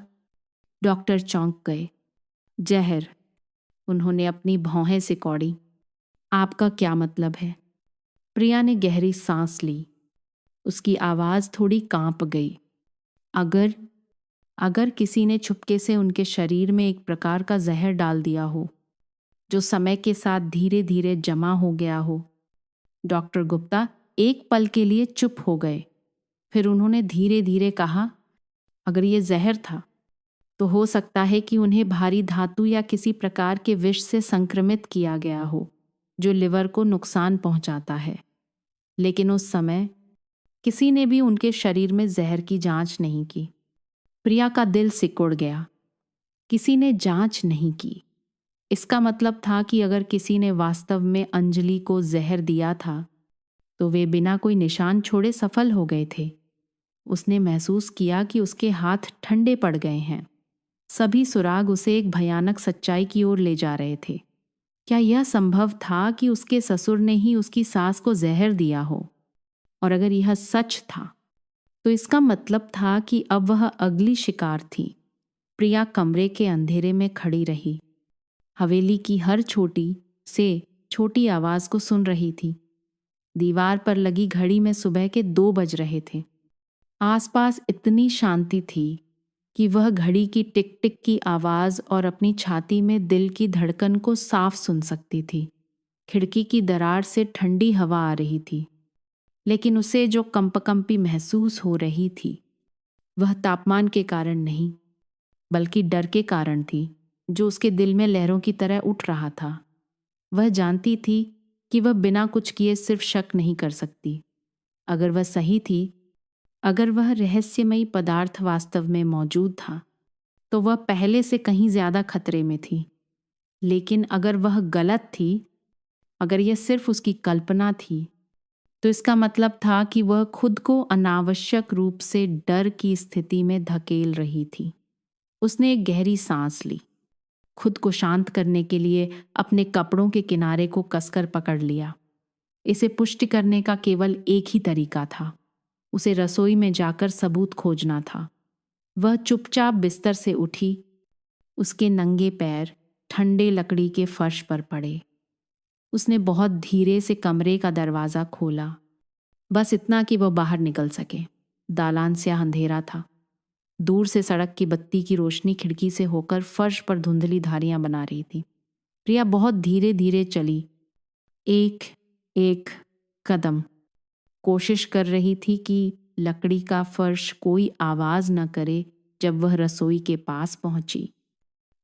डॉक्टर चौंक गए। जहर? उन्होंने अपनी भौहें सिकोड़ी। आपका क्या मतलब है? प्रिया ने गहरी सांस ली। उसकी आवाज थोड़ी कांप गई। अगर किसी ने चुपके से उनके शरीर में एक प्रकार का जहर डाल दिया हो, जो समय के साथ धीरे धीरे जमा हो गया हो। डॉक्टर गुप्ता एक पल के लिए चुप हो गए। फिर उन्होंने धीरे धीरे कहा, अगर ये जहर था तो हो सकता है कि उन्हें भारी धातु या किसी प्रकार के विष से संक्रमित किया गया हो, जो लिवर को नुकसान पहुंचाता है। लेकिन उस समय किसी ने भी उनके शरीर में जहर की जांच नहीं की। प्रिया का दिल सिकुड़ गया। किसी ने जांच नहीं की। इसका मतलब था कि अगर किसी ने वास्तव में अंजलि को जहर दिया था तो वे बिना कोई निशान छोड़े सफल हो गए थे। उसने महसूस किया कि उसके हाथ ठंडे पड़ गए हैं। सभी सुराग उसे एक भयानक सच्चाई की ओर ले जा रहे थे। क्या यह संभव था कि उसके ससुर ने ही उसकी सास को जहर दिया हो? और अगर यह सच था तो इसका मतलब था कि अब वह अगली शिकार थी। प्रिया कमरे के अंधेरे में खड़ी रही, हवेली की हर छोटी से छोटी आवाज को सुन रही थी। दीवार पर लगी घड़ी में सुबह के 2 बज रहे थे। आसपास इतनी शांति थी कि वह घड़ी की टिक टिक की आवाज और अपनी छाती में दिल की धड़कन को साफ सुन सकती थी। खिड़की की दरार से ठंडी हवा आ रही थी, लेकिन उसे जो कंपकंपी महसूस हो रही थी वह तापमान के कारण नहीं, बल्कि डर के कारण थी, जो उसके दिल में लहरों की तरह उठ रहा था। वह जानती थी कि वह बिना कुछ किए सिर्फ शक नहीं कर सकती। अगर वह सही थी, अगर वह रहस्यमयी पदार्थ वास्तव में मौजूद था, तो वह पहले से कहीं ज्यादा खतरे में थी। लेकिन अगर वह गलत थी, अगर यह सिर्फ उसकी कल्पना थी, तो इसका मतलब था कि वह खुद को अनावश्यक रूप से डर की स्थिति में धकेल रही थी। उसने एक गहरी सांस ली। खुद को शांत करने के लिए अपने कपड़ों के किनारे को कसकर पकड़ लिया। इसे पुष्टि करने का केवल एक ही तरीका था, उसे रसोई में जाकर सबूत खोजना था। वह चुपचाप बिस्तर से उठी। उसके नंगे पैर ठंडे लकड़ी के फर्श पर पड़े। उसने बहुत धीरे से कमरे का दरवाज़ा खोला, बस इतना कि वह बाहर निकल सके। दालान स्याह अंधेरा था। दूर से सड़क की बत्ती की रोशनी खिड़की से होकर फर्श पर धुंधली धारियां बना रही थी। प्रिया बहुत धीरे धीरे चली, एक एक कदम, कोशिश कर रही थी कि लकड़ी का फर्श कोई आवाज न करे। जब वह रसोई के पास पहुंची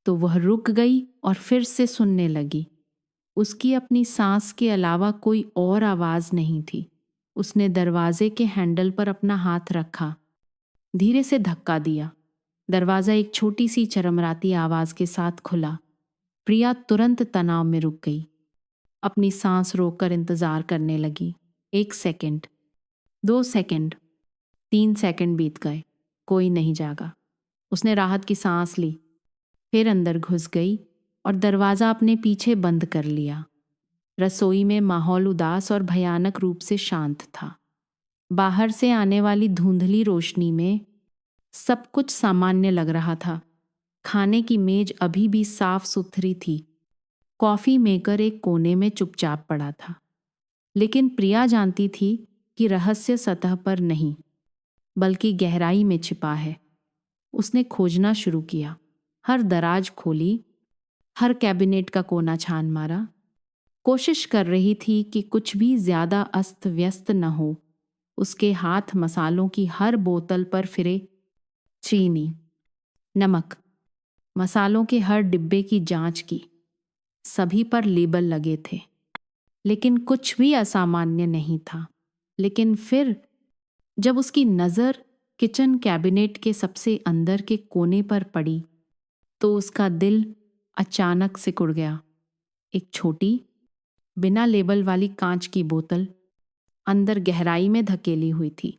तो वह रुक गई और फिर से सुनने लगी। उसकी अपनी सांस के अलावा कोई और आवाज नहीं थी। उसने दरवाजे के हैंडल पर अपना हाथ रखा, धीरे से धक्का दिया। दरवाजा एक छोटी सी चरमराती आवाज के साथ खुला। प्रिया तुरंत तनाव में रुक गई। अपनी सांस रोककर इंतजार करने लगी। 1 सेकंड, 2 सेकंड, 3 सेकंड बीत गए। कोई नहीं जागा। उसने राहत की सांस ली, फिर अंदर घुस गई और दरवाजा अपने पीछे बंद कर लिया। रसोई में माहौल उदास और भयानक रूप से शांत था। बाहर से आने वाली धुंधली रोशनी में सब कुछ सामान्य लग रहा था। खाने की मेज अभी भी साफ सुथरी थी। कॉफी मेकर एक कोने में चुपचाप पड़ा था। लेकिन प्रिया जानती थी कि रहस्य सतह पर नहीं, बल्कि गहराई में छिपा है। उसने खोजना शुरू किया। हर दराज खोली, हर कैबिनेट का कोना छान मारा। कोशिश कर रही थी कि कुछ भी ज्यादा अस्त व्यस्त न हो। उसके हाथ मसालों की हर बोतल पर फिरे। चीनी, नमक, मसालों के हर डिब्बे की जांच की। सभी पर लेबल लगे थे, लेकिन कुछ भी असामान्य नहीं था। लेकिन फिर जब उसकी नज़र किचन कैबिनेट के सबसे अंदर के कोने पर पड़ी, तो उसका दिल अचानक सिकुड़ गया। एक छोटी, बिना लेबल वाली कांच की बोतल अंदर गहराई में धकेली हुई थी,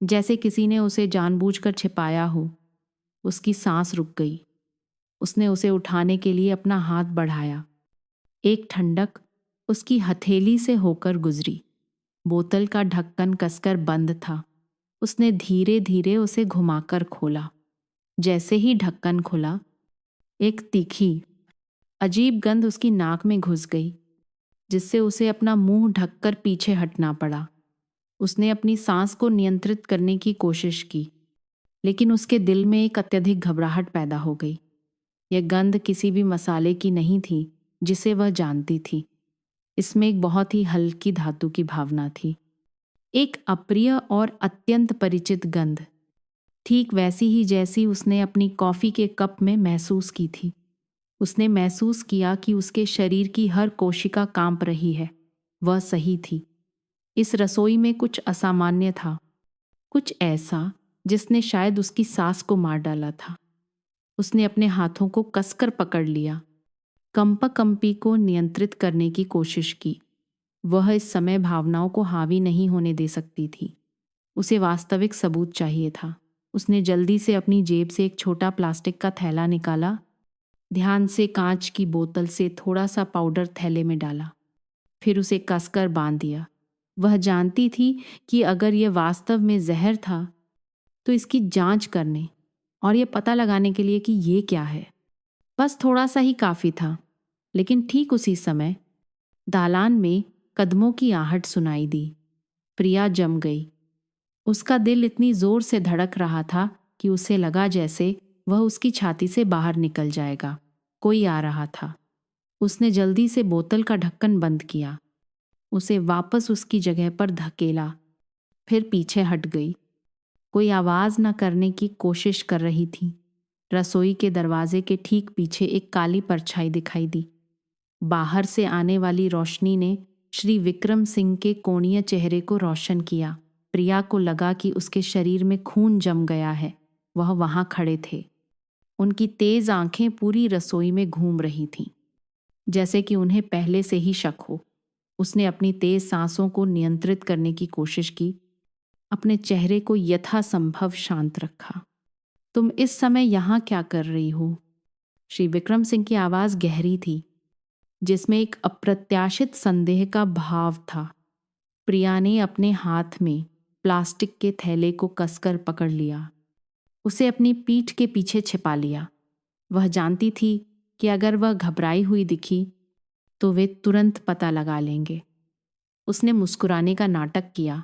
जैसे किसी ने उसे जानबूझकर छिपाया हो। उसकी सांस रुक गई। उसने उसे उठाने के लिए अपना हाथ बढ़ाया। एक ठंडक उसकी हथेली से होकर गुजरी। बोतल का ढक्कन कसकर बंद था। उसने धीरे धीरे उसे घुमाकर खोला। जैसे ही ढक्कन खुला, एक तीखी, अजीब गंध उसकी नाक में घुस गई, जिससे उसे अपना मुंह ढककर पीछे हटना पड़ा। उसने अपनी सांस को नियंत्रित करने की कोशिश की, लेकिन उसके दिल में एक अत्यधिक घबराहट पैदा हो गई। यह गंध किसी भी मसाले की नहीं थी जिसे वह जानती थी। इसमें एक बहुत ही हल्की धातु की भावना थी, एक अप्रिय और अत्यंत परिचित गंध, ठीक वैसी ही जैसी उसने अपनी कॉफी के कप में महसूस की थी। उसने महसूस किया कि उसके शरीर की हर कोशिका कांप रही है। वह सही थी। इस रसोई में कुछ असामान्य था, कुछ ऐसा जिसने शायद उसकी सांस को मार डाला था। उसने अपने हाथों को कसकर पकड़ लिया, कंपकंपी को नियंत्रित करने की कोशिश की। वह इस समय भावनाओं को हावी नहीं होने दे सकती थी। उसे वास्तविक सबूत चाहिए था। उसने जल्दी से अपनी जेब से एक छोटा प्लास्टिक का थैला निकाला, ध्यान से कांच की बोतल से थोड़ा सा पाउडर थैले में डाला, फिर उसे कसकर बांध दिया। वह जानती थी कि अगर यह वास्तव में जहर था, तो इसकी जांच करने और यह पता लगाने के लिए कि ये क्या है, बस थोड़ा सा ही काफ़ी था। लेकिन ठीक उसी समय दालान में कदमों की आहट सुनाई दी। प्रिया जम गई। उसका दिल इतनी जोर से धड़क रहा था कि उसे लगा जैसे वह उसकी छाती से बाहर निकल जाएगा। कोई आ रहा था। उसने जल्दी से बोतल का ढक्कन बंद किया, उसे वापस उसकी जगह पर धकेला, फिर पीछे हट गई। कोई आवाज न करने की कोशिश कर रही थी। रसोई के दरवाजे के ठीक पीछे एक काली परछाई दिखाई दी। बाहर से आने वाली रोशनी ने श्री विक्रम सिंह के कोणीय चेहरे को रोशन किया। प्रिया को लगा कि उसके शरीर में खून जम गया है। वह वहां खड़े थे। उनकी तेज आंखें पूरी रसोई में घूम रही थीं, जैसे कि उन्हें पहले से ही शक हो। उसने अपनी तेज सांसों को नियंत्रित करने की कोशिश की, अपने चेहरे को यथासंभव शांत रखा। तुम इस समय यहां क्या कर रही हो? श्री विक्रम सिंह की आवाज गहरी थी, जिसमें एक अप्रत्याशित संदेह का भाव था। प्रिया ने अपने हाथ में प्लास्टिक के थैले को कसकर पकड़ लिया, उसे अपनी पीठ के पीछे छिपा लिया। वह जानती थी कि अगर वह घबराई हुई दिखी तो वे तुरंत पता लगा लेंगे। उसने मुस्कुराने का नाटक किया,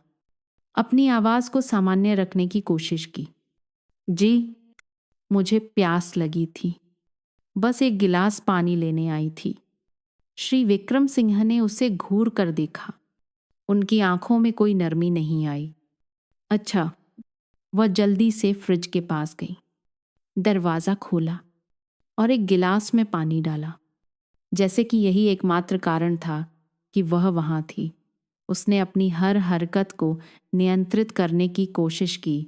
अपनी आवाज को सामान्य रखने की कोशिश की। जी, मुझे प्यास लगी थी, बस एक गिलास पानी लेने आई थी। श्री विक्रम सिंह ने उसे घूर कर देखा। उनकी आंखों में कोई नरमी नहीं आई। अच्छा। वह जल्दी से फ्रिज के पास गई, दरवाजा खोला और एक गिलास में पानी डाला। जैसे कि यही एकमात्र कारण था कि वह वहाँ थी। उसने अपनी हर हरकत को नियंत्रित करने की कोशिश की,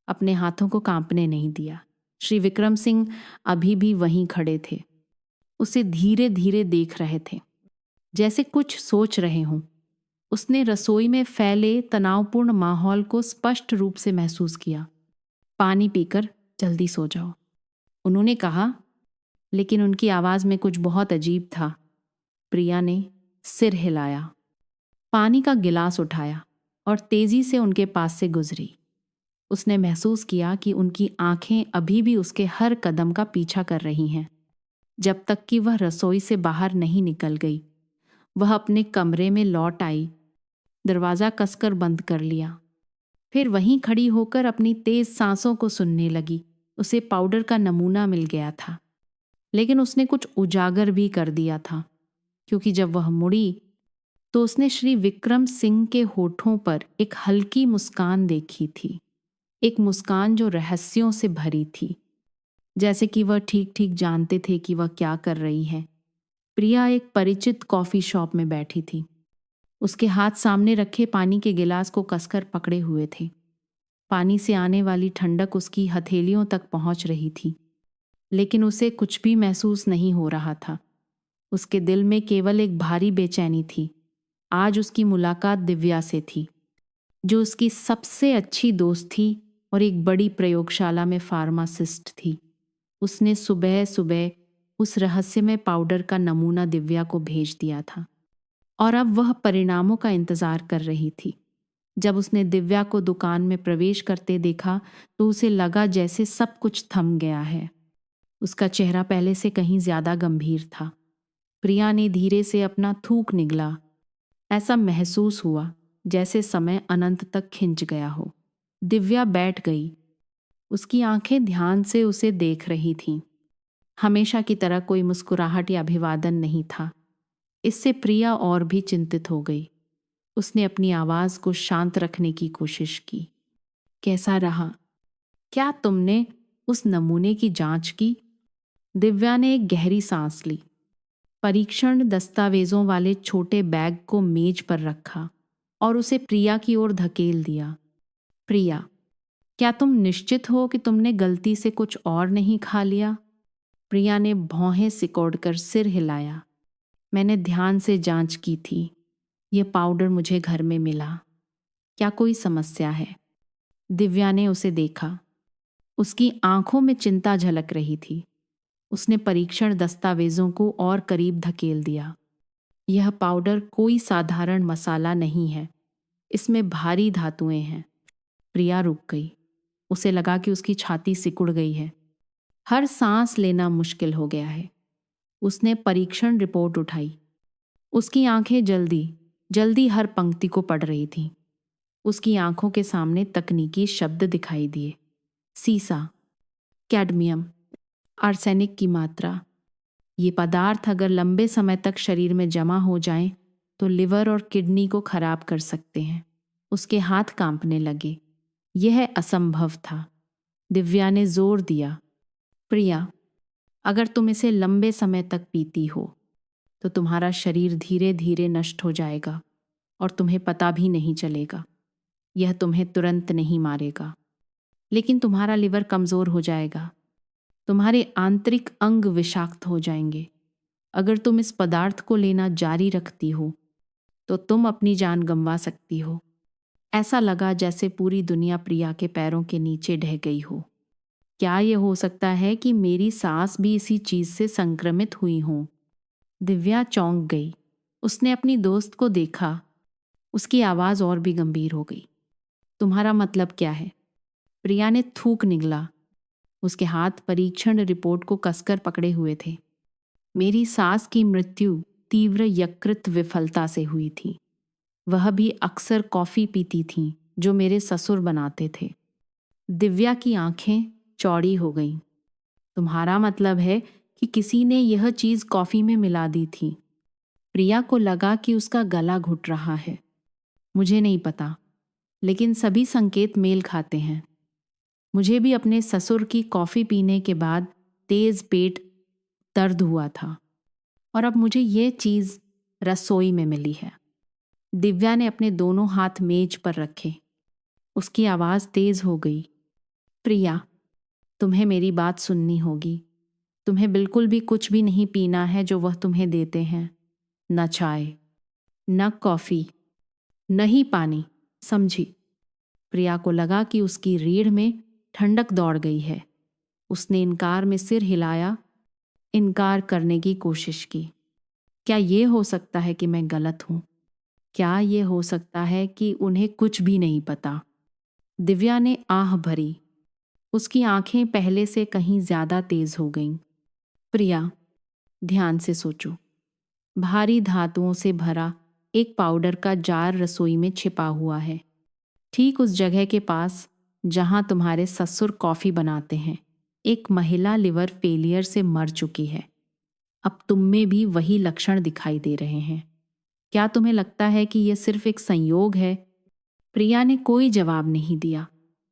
अपने हाथों को कांपने नहीं दिया। श्री विक्रम सिंह अभी भी वहीं खड़े थे, उसे धीरे धीरे देख रहे थे, जैसे कुछ सोच रहे हों। उसने रसोई में फैले तनावपूर्ण माहौल को स्पष्ट रूप से महसूस किया। पानी पीकर जल्दी सो जाओ, उन्होंने कहा, लेकिन उनकी आवाज में कुछ बहुत अजीब था। प्रिया ने सिर हिलाया, पानी का गिलास उठाया और तेजी से उनके पास से गुजरी। उसने महसूस किया कि उनकी आंखें अभी भी उसके हर कदम का पीछा कर रही हैं, जब तक कि वह रसोई से बाहर नहीं निकल गई। वह अपने कमरे में लौट आई, दरवाज़ा कसकर बंद कर लिया, फिर वहीं खड़ी होकर अपनी तेज सांसों को सुनने लगी। उसे पाउडर का नमूना मिल गया था, लेकिन उसने कुछ उजागर भी कर दिया था, क्योंकि जब वह मुड़ी तो उसने श्री विक्रम सिंह के होठों पर एक हल्की मुस्कान देखी थी, एक मुस्कान जो रहस्यों से भरी थी, जैसे कि वह ठीक ठीक जानते थे कि वह क्या कर रही है। प्रिया एक परिचित कॉफी शॉप में बैठी थी, उसके हाथ सामने रखे पानी के गिलास को कसकर पकड़े हुए थे। पानी से आने वाली ठंडक उसकी हथेलियों तक पहुंच रही थी, लेकिन उसे कुछ भी महसूस नहीं हो रहा था। उसके दिल में केवल एक भारी बेचैनी थी। आज उसकी मुलाकात दिव्या से थी, जो उसकी सबसे अच्छी दोस्त थी और एक बड़ी प्रयोगशाला में फार्मासिस्ट थी। उसने सुबह सुबह उस रहस्यमय पाउडर का नमूना दिव्या को भेज दिया था और अब वह परिणामों का इंतजार कर रही थी। जब उसने दिव्या को दुकान में प्रवेश करते देखा तो उसे लगा जैसे सब कुछ थम गया है। उसका चेहरा पहले से कहीं ज्यादा गंभीर था। प्रिया ने धीरे से अपना थूक निगला। ऐसा महसूस हुआ जैसे समय अनंत तक खिंच गया हो। दिव्या बैठ गई। उसकी आंखें ध्यान से उसे देख रही थीं। हमेशा की तरह कोई मुस्कुराहट या अभिवादन नहीं था। इससे प्रिया और भी चिंतित हो गई। उसने अपनी आवाज को शांत रखने की कोशिश की। कैसा रहा? क्या तुमने उस नमूने की जांच की? दिव्या ने एक गहरी सांस ली, परीक्षण दस्तावेजों वाले छोटे बैग को मेज पर रखा और उसे प्रिया की ओर धकेल दिया। प्रिया, क्या तुम निश्चित हो कि तुमने गलती से कुछ और नहीं खा लिया? प्रिया ने भौहें सिकोड़कर सिर हिलाया। मैंने ध्यान से जांच की थी। यह पाउडर मुझे घर में मिला। क्या कोई समस्या है? दिव्या ने उसे देखा। उसकी आंखों में चिंता झलक रही थी। उसने परीक्षण दस्तावेजों को और करीब धकेल दिया। यह पाउडर कोई साधारण मसाला नहीं है। इसमें भारी धातुएं हैं। प्रिया रुक गई। उसे लगा कि उसकी छाती सिकुड़ गई है। हर सांस लेना मुश्किल हो गया है। उसने परीक्षण रिपोर्ट उठाई। उसकी आंखें जल्दी जल्दी हर पंक्ति को पढ़ रही थीं। उसकी आंखों के सामने तकनीकी शब्द दिखाई दिए। सीसा, कैडमियम, आर्सेनिक की मात्रा। ये पदार्थ अगर लंबे समय तक शरीर में जमा हो जाएं तो लिवर और किडनी को खराब कर सकते हैं। उसके हाथ कांपने लगे। यह असंभव था। दिव्या ने जोर दिया, प्रिया, अगर तुम इसे लंबे समय तक पीती हो तो तुम्हारा शरीर धीरे धीरे नष्ट हो जाएगा और तुम्हें पता भी नहीं चलेगा। यह तुम्हें तुरंत नहीं मारेगा, लेकिन तुम्हारा लिवर कमजोर हो जाएगा। तुम्हारे आंतरिक अंग विषाक्त हो जाएंगे। अगर तुम इस पदार्थ को लेना जारी रखती हो तो तुम अपनी जान गंवा सकती हो। ऐसा लगा जैसे पूरी दुनिया प्रिया के पैरों के नीचे ढह गई हो। क्या यह हो सकता है कि मेरी सास भी इसी चीज से संक्रमित हुई हो? दिव्या चौंक गई। उसने अपनी दोस्त को देखा। उसकी आवाज और भी गंभीर हो गई। तुम्हारा मतलब क्या है? प्रिया ने थूक निगला। उसके हाथ परीक्षण रिपोर्ट को कसकर पकड़े हुए थे। मेरी सास की मृत्यु तीव्र यकृत विफलता से हुई थी। वह भी अक्सर कॉफी पीती थीं जो मेरे ससुर बनाते थे। दिव्या की आंखें चौड़ी हो गईं। तुम्हारा मतलब है कि किसी ने यह चीज कॉफी में मिला दी थी? प्रिया को लगा कि उसका गला घुट रहा है। मुझे नहीं पता, लेकिन सभी संकेत मेल खाते हैं। मुझे भी अपने ससुर की कॉफी पीने के बाद तेज पेट दर्द हुआ था। और अब मुझे ये चीज़ रसोई में मिली है। दिव्या ने अपने दोनों हाथ मेज पर रखे। उसकी आवाज़ तेज़ हो गई। प्रिया, तुम्हें मेरी बात सुननी होगी। तुम्हें बिल्कुल भी कुछ भी नहीं पीना है जो वह तुम्हें देते हैं। न चाय, न कॉफ़ी, न ही पानी, समझी? प्रिया को लगा कि उसकी रीढ़ में ठंडक दौड़ गई है। उसने इनकार में सिर हिलाया, इनकार करने की कोशिश की। क्या ये हो सकता है कि मैं गलत हूं? क्या ये हो सकता है कि उन्हें कुछ भी नहीं पता? दिव्या ने आह भरी। उसकी आंखें पहले से कहीं ज्यादा तेज हो गईं। प्रिया, ध्यान से सोचो। भारी धातुओं से भरा एक पाउडर का जार रसोई में छिपा हुआ है, ठीक उस जगह के पास जहां तुम्हारे ससुर कॉफी बनाते हैं। एक महिला लिवर फेलियर से मर चुकी है। अब तुम में भी वही लक्षण दिखाई दे रहे हैं। क्या तुम्हें लगता है कि यह सिर्फ एक संयोग है? प्रिया ने कोई जवाब नहीं दिया।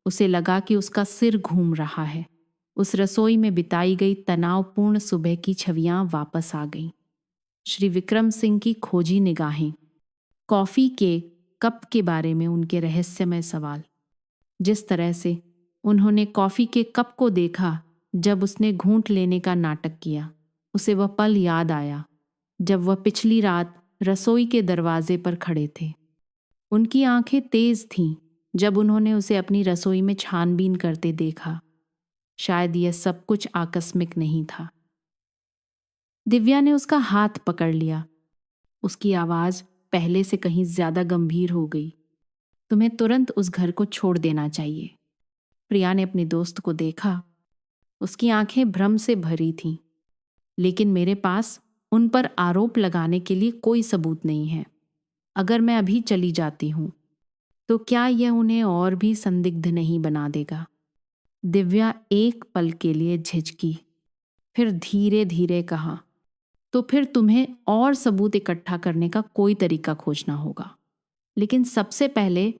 उसे लगा कि उसका सिर घूम रहा है। उस रसोई में बिताई गई तनावपूर्ण सुबह की छवियां वापस आ गईं। श्री विक्रम सिंह की खोजी निगाहें, कॉफी के कप के बारे में उनके रहस्यमय सवाल। जिस तरह से उन्होंने कॉफी के कप को देखा जब उसने घूंट लेने का नाटक किया, उसे वह पल याद आया जब वह पिछली रात रसोई के दरवाजे पर खड़े थे। उनकी आंखें तेज थीं जब उन्होंने उसे अपनी रसोई में छानबीन करते देखा। शायद यह सब कुछ आकस्मिक नहीं था। दिव्या ने उसका हाथ पकड़ लिया। उसकी आवाज पहले से कहीं ज्यादा गंभीर हो गई। तुम्हें तुरंत उस घर को छोड़ देना चाहिए। प्रिया ने अपने दोस्त को देखा। उसकी आंखें भ्रम से भरी थीं। लेकिन मेरे पास उन पर आरोप लगाने के लिए कोई सबूत नहीं है। अगर मैं अभी चली जाती हूं तो क्या यह उन्हें और भी संदिग्ध नहीं बना देगा? दिव्या एक पल के लिए झिझकी, फिर धीरे धीरे कहा, तो फिर तुम्हें और सबूत इकट्ठा करने का कोई तरीका खोजना होगा। लेकिन सबसे पहले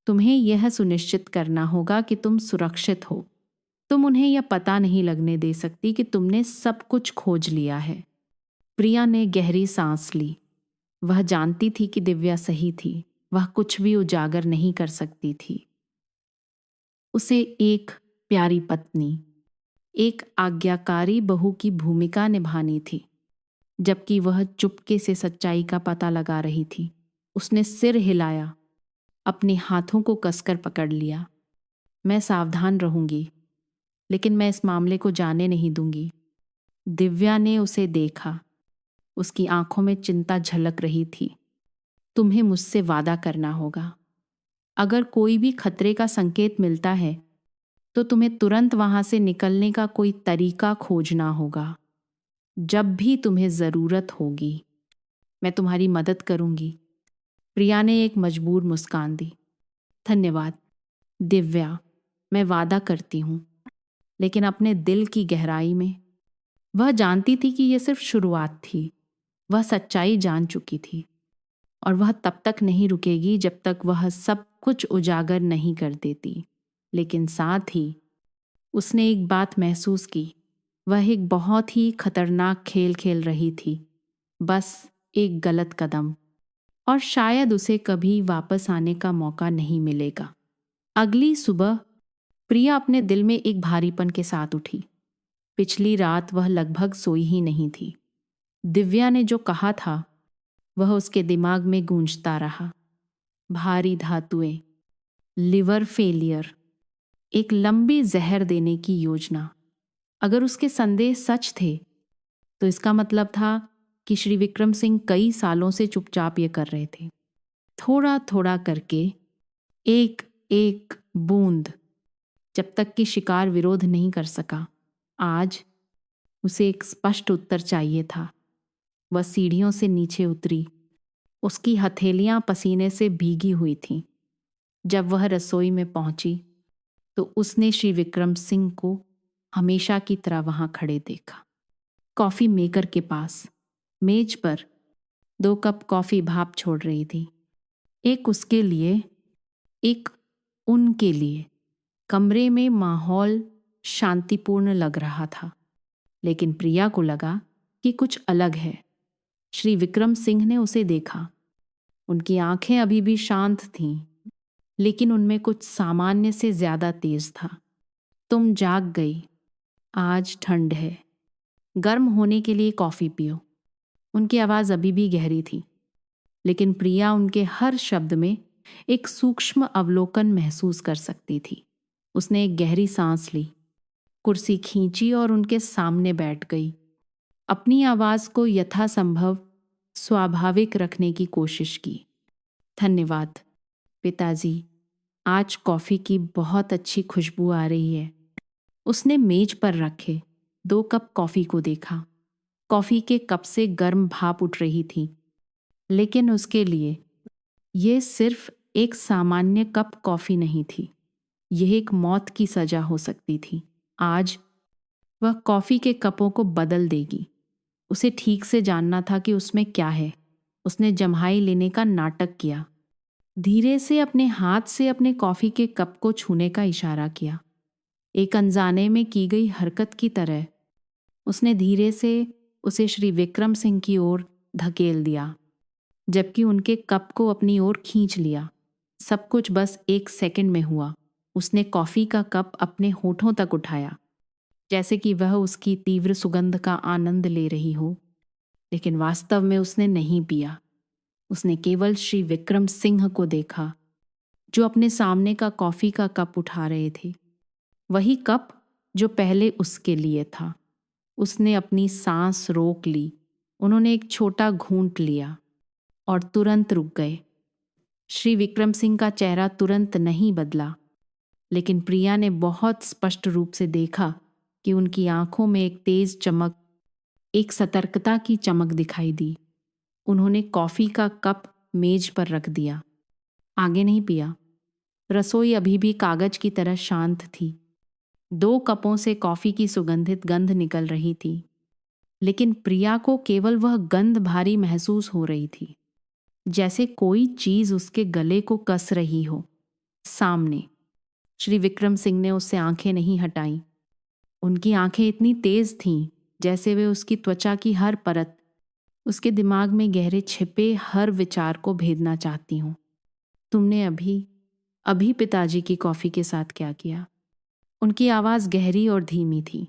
तुम्हें यह सुनिश्चित करना होगा कि तुम सुरक्षित हो। तुम उन्हें यह पता नहीं लगने दे सकती कि तुमने सब कुछ खोज लिया है। प्रिया ने गहरी सांस ली। वह जानती थी कि दिव्या सही थी। वह कुछ भी उजागर नहीं कर सकती थी। उसे एक प्यारी पत्नी, एक आज्ञाकारी बहू की भूमिका निभानी थी, जबकि वह चुपके से सच्चाई का पता लगा रही थी। उसने सिर हिलाया, अपने हाथों को कसकर पकड़ लिया। मैं सावधान रहूंगी, लेकिन मैं इस मामले को जाने नहीं दूंगी। दिव्या ने उसे देखा। उसकी आंखों में चिंता झलक रही थी। तुम्हें मुझसे वादा करना होगा। अगर कोई भी खतरे का संकेत मिलता है तो तुम्हें तुरंत वहां से निकलने का कोई तरीका खोजना होगा। जब भी तुम्हें जरूरत होगी, मैं तुम्हारी मदद करूंगी। प्रिया ने एक मजबूर मुस्कान दी। धन्यवाद दिव्या, मैं वादा करती हूं। लेकिन अपने दिल की गहराई में वह जानती थी कि यह सिर्फ शुरुआत थी। वह सच्चाई जान चुकी थी और वह तब तक नहीं रुकेगी जब तक वह सब कुछ उजागर नहीं कर देती। लेकिन साथ ही उसने एक बात महसूस की। वह एक बहुत ही खतरनाक खेल खेल रही थी। बस एक गलत कदम और शायद उसे कभी वापस आने का मौका नहीं मिलेगा। अगली सुबह प्रिया अपने दिल में एक भारीपन के साथ उठी। पिछली रात वह लगभग सोई ही नहीं थी। दिव्या ने जो कहा था वह उसके दिमाग में गूंजता रहा। भारी धातुएं, लिवर फेलियर, एक लंबी जहर देने की योजना। अगर उसके संदेह सच थे तो इसका मतलब था कि श्री विक्रम सिंह कई सालों से चुपचाप ये कर रहे थे। थोड़ा थोड़ा करके, एक एक बूंद, जब तक कि शिकार विरोध नहीं कर सका। आज उसे एक स्पष्ट उत्तर चाहिए था। वह सीढ़ियों से नीचे उतरी। उसकी हथेलियां पसीने से भीगी हुई थीं। जब वह रसोई में पहुंची तो उसने श्री विक्रम सिंह को हमेशा की तरह वहां खड़े देखा। कॉफी मेकर के पास मेज पर 2 कप कॉफी भाप छोड़ रही थी। एक उसके लिए, एक उनके लिए। कमरे में माहौल शांतिपूर्ण लग रहा था, लेकिन प्रिया को लगा कि कुछ अलग है। श्री विक्रम सिंह ने उसे देखा। उनकी आंखें अभी भी शांत थीं, लेकिन उनमें कुछ सामान्य से ज्यादा तेज था। तुम जाग गई। आज ठंड है। गर्म होने के लिए कॉफी पियो। उनकी आवाज अभी भी गहरी थी, लेकिन प्रिया उनके हर शब्द में एक सूक्ष्म अवलोकन महसूस कर सकती थी। उसने एक गहरी सांस ली, कुर्सी खींची और उनके सामने बैठ गई। अपनी आवाज को यथासंभव स्वाभाविक रखने की कोशिश की। धन्यवाद पिताजी, आज कॉफी की बहुत अच्छी खुशबू आ रही है। उसने मेज पर रखे 2 कप कॉफी को देखा। कॉफी के कप से गर्म भाप उठ रही थी, लेकिन उसके लिए यह सिर्फ एक सामान्य कप कॉफी नहीं थी। यह एक मौत की सजा हो सकती थी। आज वह कॉफी के कपों को बदल देगी। उसे ठीक से जानना था कि उसमें क्या है। उसने जम्हाई लेने का नाटक किया। धीरे से अपने हाथ से अपने कॉफी के कप को छूने का इशारा किया। एक अनजाने में की गई हरकत की तरह उसने धीरे से उसे श्री विक्रम सिंह की ओर धकेल दिया, जबकि उनके कप को अपनी ओर खींच लिया। सब कुछ बस 1 सेकंड में हुआ। उसने कॉफी का कप अपने होठों तक उठाया, जैसे कि वह उसकी तीव्र सुगंध का आनंद ले रही हो, लेकिन वास्तव में उसने नहीं पिया। उसने केवल श्री विक्रम सिंह को देखा, जो अपने सामने का कॉफी का कप उठा रहे थे। वही कप जो पहले उसके लिए था। उसने अपनी सांस रोक ली। उन्होंने एक छोटा घूंट लिया और तुरंत रुक गए। श्री विक्रम सिंह का चेहरा तुरंत नहीं बदला, लेकिन प्रिया ने बहुत स्पष्ट रूप से देखा कि उनकी आंखों में एक तेज चमक, एक सतर्कता की चमक दिखाई दी। उन्होंने कॉफी का कप मेज पर रख दिया। आगे नहीं पिया। रसोई अभी भी कागज की तरह शांत थी। 2 कपों से कॉफी की सुगंधित गंध निकल रही थी, लेकिन प्रिया को केवल वह गंध भारी महसूस हो रही थी, जैसे कोई चीज उसके गले को कस रही हो। सामने श्री विक्रम सिंह ने उससे आंखें नहीं हटाईं। उनकी आंखें इतनी तेज थीं जैसे वे उसकी त्वचा की हर परत, उसके दिमाग में गहरे छिपे हर विचार को भेदना चाहती हों। तुमने अभी पिताजी की कॉफी के साथ क्या किया? उनकी आवाज गहरी और धीमी थी,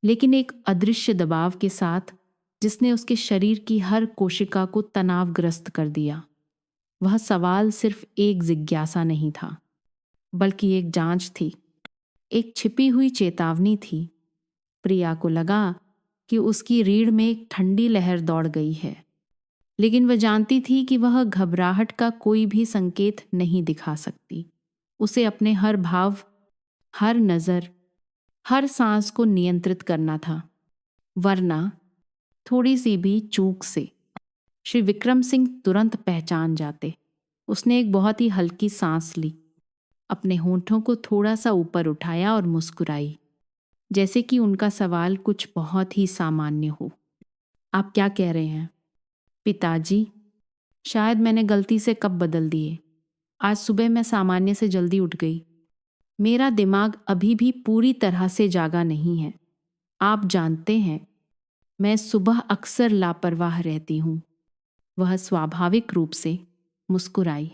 लेकिन एक अदृश्य दबाव के साथ जिसने उसके शरीर की हर कोशिका को तनावग्रस्त कर दिया। वह सवाल सिर्फ एक जिज्ञासा नहीं था, बल्कि एक जांच थी, एक छिपी हुई चेतावनी थी। प्रिया को लगा कि उसकी रीढ़ में एक ठंडी लहर दौड़ गई है, लेकिन वह जानती थी कि वह घबराहट का कोई भी संकेत नहीं दिखा सकती। उसे अपने हर भाव, हर नजर, हर सांस को नियंत्रित करना था, वरना थोड़ी सी भी चूक से श्री विक्रम सिंह तुरंत पहचान जाते। उसने एक बहुत ही हल्की सांस ली, अपने होठों को थोड़ा सा ऊपर उठाया और मुस्कुराई, जैसे कि उनका सवाल कुछ बहुत ही सामान्य हो। आप क्या कह रहे हैं पिताजी? शायद मैंने गलती से कब बदल दिए। आज सुबह मैं सामान्य से जल्दी उठ गई। मेरा दिमाग अभी भी पूरी तरह से जागा नहीं है। आप जानते हैं, मैं सुबह अक्सर लापरवाह रहती हूँ। वह स्वाभाविक रूप से मुस्कुराई,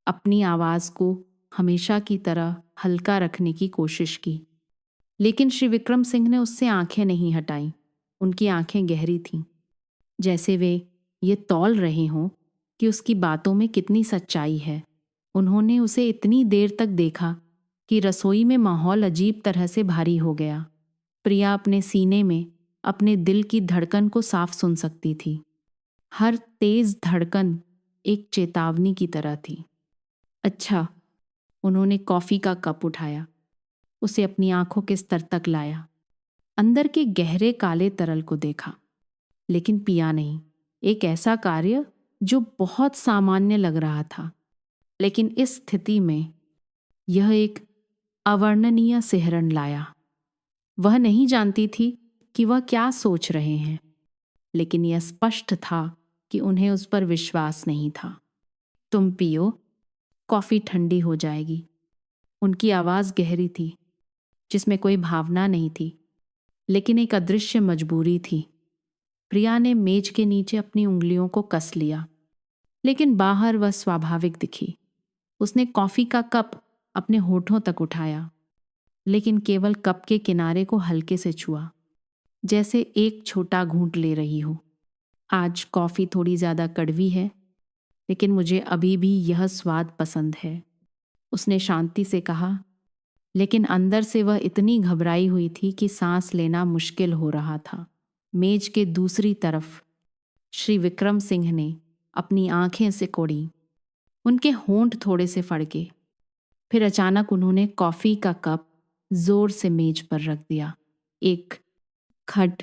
अपनी आवाज को हमेशा की तरह हल्का रखने की कोशिश की, लेकिन श्री विक्रम सिंह ने उससे आंखें नहीं हटाईं। उनकी आंखें गहरी थीं, जैसे वे ये तौल रहे हों कि उसकी बातों में कितनी सच्चाई है। उन्होंने उसे इतनी देर तक देखा कि रसोई में माहौल अजीब तरह से भारी हो गया। प्रिया अपने सीने में अपने दिल की धड़कन को साफ सुन सकती थी। हर तेज धड़कन एक चेतावनी की तरह थी। अच्छा, उन्होंने कॉफी का कप उठाया, उसे अपनी आंखों के स्तर तक लाया, अंदर के गहरे काले तरल को देखा, लेकिन पिया नहीं। एक ऐसा कार्य जो बहुत सामान्य लग रहा था, लेकिन इस स्थिति में यह एक अवर्णनीय सिहरन लाया। वह नहीं जानती थी कि वह क्या सोच रहे हैं, लेकिन यह स्पष्ट था कि उन्हें उस पर विश्वास नहीं था। तुम पियो, कॉफी ठंडी हो जाएगी। उनकी आवाज गहरी थी, जिसमें कोई भावना नहीं थी, लेकिन एक अदृश्य मजबूरी थी। प्रिया ने मेज के नीचे अपनी उंगलियों को कस लिया, लेकिन बाहर वह स्वाभाविक दिखी। उसने कॉफी का कप अपने होठों तक उठाया, लेकिन केवल कप के किनारे को हल्के से छुआ, जैसे एक छोटा घूंट ले रही हो। आज कॉफी थोड़ी ज्यादा कड़वी है, लेकिन मुझे अभी भी यह स्वाद पसंद है, उसने शांति से कहा। लेकिन अंदर से वह इतनी घबराई हुई थी कि सांस लेना मुश्किल हो रहा था। मेज के दूसरी तरफ श्री विक्रम सिंह ने अपनी आंखें सिकोड़ी। उनके होंठ थोड़े से फड़के। फिर अचानक उन्होंने कॉफी का कप जोर से मेज पर रख दिया। एक खट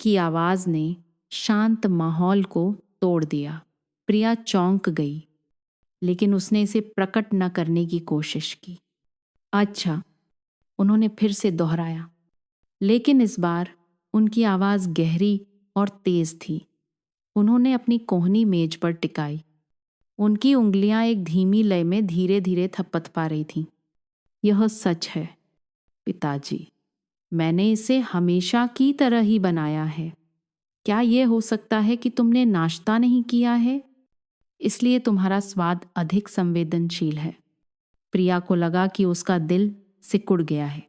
की आवाज ने शांत माहौल को तोड़ दिया। प्रिया चौंक गई, लेकिन उसने इसे प्रकट न करने की कोशिश की। अच्छा, उन्होंने फिर से दोहराया, लेकिन इस बार उनकी आवाज गहरी और तेज थी। उन्होंने अपनी कोहनी मेज पर टिकाई। उनकी उंगलियां एक धीमी लय में धीरे धीरे थपथपा रही थीं। यह सच है पिताजी, मैंने इसे हमेशा की तरह ही बनाया है। क्या यह हो सकता है कि तुमने नाश्ता नहीं किया है, इसलिए तुम्हारा स्वाद अधिक संवेदनशील है। प्रिया को लगा कि उसका दिल सिकुड़ गया है।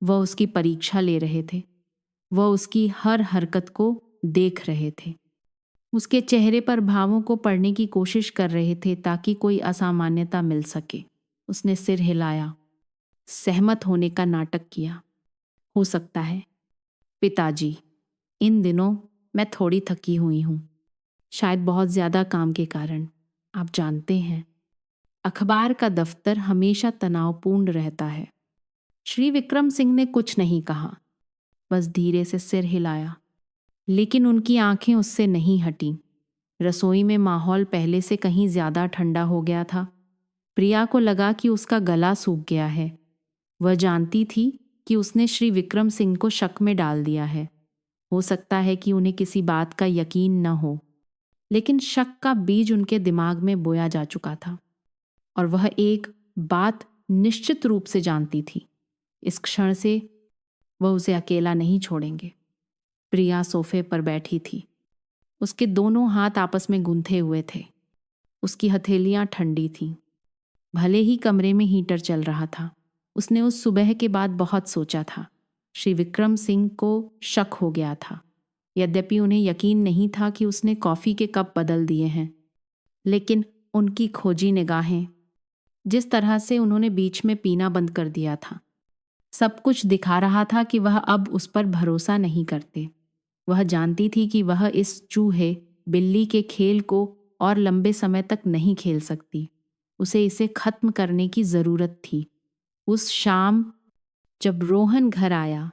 वह उसकी परीक्षा ले रहे थे। वह उसकी हर हरकत को देख रहे थे। उसके चेहरे पर भावों को पढ़ने की कोशिश कर रहे थे ताकि कोई असामान्यता मिल सके। उसने सिर हिलाया, सहमत होने का नाटक किया। हो सकता है पिताजी, इन दिनों मैं थोड़ी थकी हुई हूं, शायद बहुत ज्यादा काम के कारण। आप जानते हैं, अखबार का दफ्तर हमेशा तनावपूर्ण रहता है। श्री विक्रम सिंह ने कुछ नहीं कहा, बस धीरे से सिर हिलाया, लेकिन उनकी आंखें उससे नहीं हटीं। रसोई में माहौल पहले से कहीं ज्यादा ठंडा हो गया था। प्रिया को लगा कि उसका गला सूख गया है। वह जानती थी कि उसने श्री विक्रम सिंह को शक में डाल दिया है। हो सकता है कि उन्हें किसी बात का यकीन न हो, लेकिन शक का बीज उनके दिमाग में बोया जा चुका था। और वह एक बात निश्चित रूप से जानती थी, इस क्षण से वह उसे अकेला नहीं छोड़ेंगे। प्रिया सोफे पर बैठी थी। उसके दोनों हाथ आपस में गूंथे हुए थे। उसकी हथेलियां ठंडी थीं। भले ही कमरे में हीटर चल रहा था, उसने उस सुबह के बाद बहुत सोचा था। श्री विक्रम सिंह को शक हो गया था। यद्यपि उन्हें यकीन नहीं था कि उसने कॉफी के कप बदल दिए हैं, लेकिन उनकी खोजी निगाहें, जिस तरह से उन्होंने बीच में पीना बंद कर दिया था, सब कुछ दिखा रहा था कि वह अब उस पर भरोसा नहीं करते। वह जानती थी कि वह इस चूहे बिल्ली के खेल को और लंबे समय तक नहीं खेल सकती। उसे इसे खत्म करने की जरूरत थी। उस शाम जब रोहन घर आया,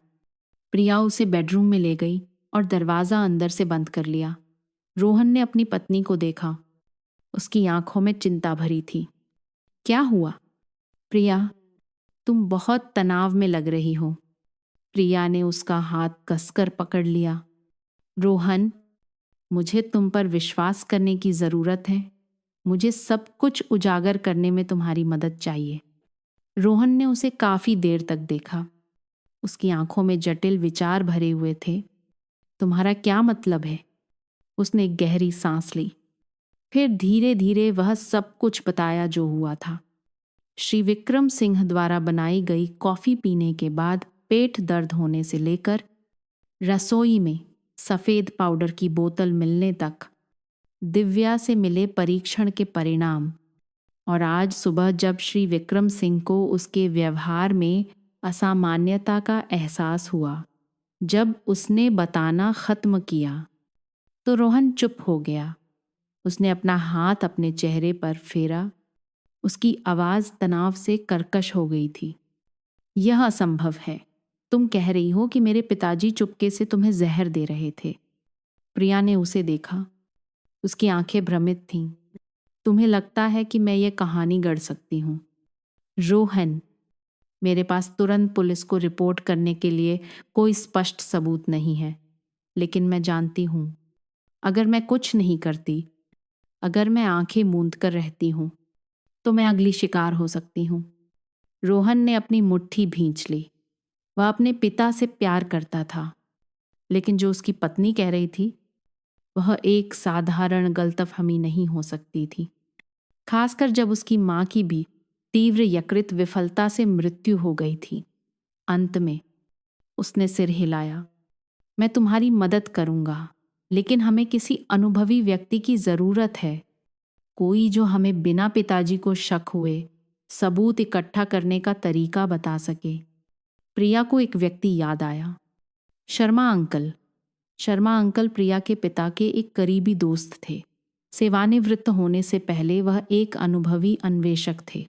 प्रिया उसे बेडरूम में ले गई और दरवाजा अंदर से बंद कर लिया। रोहन ने अपनी पत्नी को देखा। उसकी आंखों में चिंता भरी थी। क्या हुआ प्रिया, तुम बहुत तनाव में लग रही हो। प्रिया ने उसका हाथ कसकर पकड़ लिया। रोहन, मुझे तुम पर विश्वास करने की जरूरत है। मुझे सब कुछ उजागर करने में तुम्हारी मदद चाहिए। रोहन ने उसे काफी देर तक देखा। उसकी आंखों में जटिल विचार भरे हुए थे। तुम्हारा क्या मतलब है? उसने एक गहरी सांस ली। फिर धीरे धीरे वह सब कुछ बताया जो हुआ था। श्री विक्रम सिंह द्वारा बनाई गई कॉफी पीने के बाद पेट दर्द होने से लेकर रसोई में सफेद पाउडर की बोतल मिलने तक, दिव्या से मिले परीक्षण के परिणाम, और आज सुबह जब श्री विक्रम सिंह को उसके व्यवहार में असामान्यता का एहसास हुआ, जब उसने बताना खत्म किया, तो रोहन चुप हो गया। उसने अपना हाथ अपने चेहरे पर फेरा। उसकी आवाज तनाव से कर्कश हो गई थी। यह असंभव है। तुम कह रही हो कि मेरे पिताजी चुपके से तुम्हें जहर दे रहे थे। प्रिया ने उसे देखा। उसकी आंखें भ्रमित थीं। तुम्हें लगता है कि मैं ये कहानी गढ़ सकती हूँ? रोहन, मेरे पास तुरंत पुलिस को रिपोर्ट करने के लिए कोई स्पष्ट सबूत नहीं है, लेकिन मैं जानती हूँ, अगर मैं कुछ नहीं करती, अगर मैं आंखें मूंद कर रहती हूँ, तो मैं अगली शिकार हो सकती हूँ। रोहन ने अपनी मुट्ठी भींच ली। वह अपने पिता से प्यार करता था। लेकिन जो उसकी पत्नी कह रही थी वह एक साधारण गलतफहमी नहीं हो सकती थी, खासकर जब उसकी मां की भी तीव्र यकृत विफलता से मृत्यु हो गई थी। अंत में उसने सिर हिलाया। मैं तुम्हारी मदद करूंगा, लेकिन हमें किसी अनुभवी व्यक्ति की जरूरत है, कोई जो हमें बिना पिताजी को शक हुए सबूत इकट्ठा करने का तरीका बता सके। प्रिया को एक व्यक्ति याद आया, शर्मा अंकल। शर्मा अंकल प्रिया के पिता के एक करीबी दोस्त थे। सेवानिवृत्त होने से पहले वह एक अनुभवी अन्वेषक थे।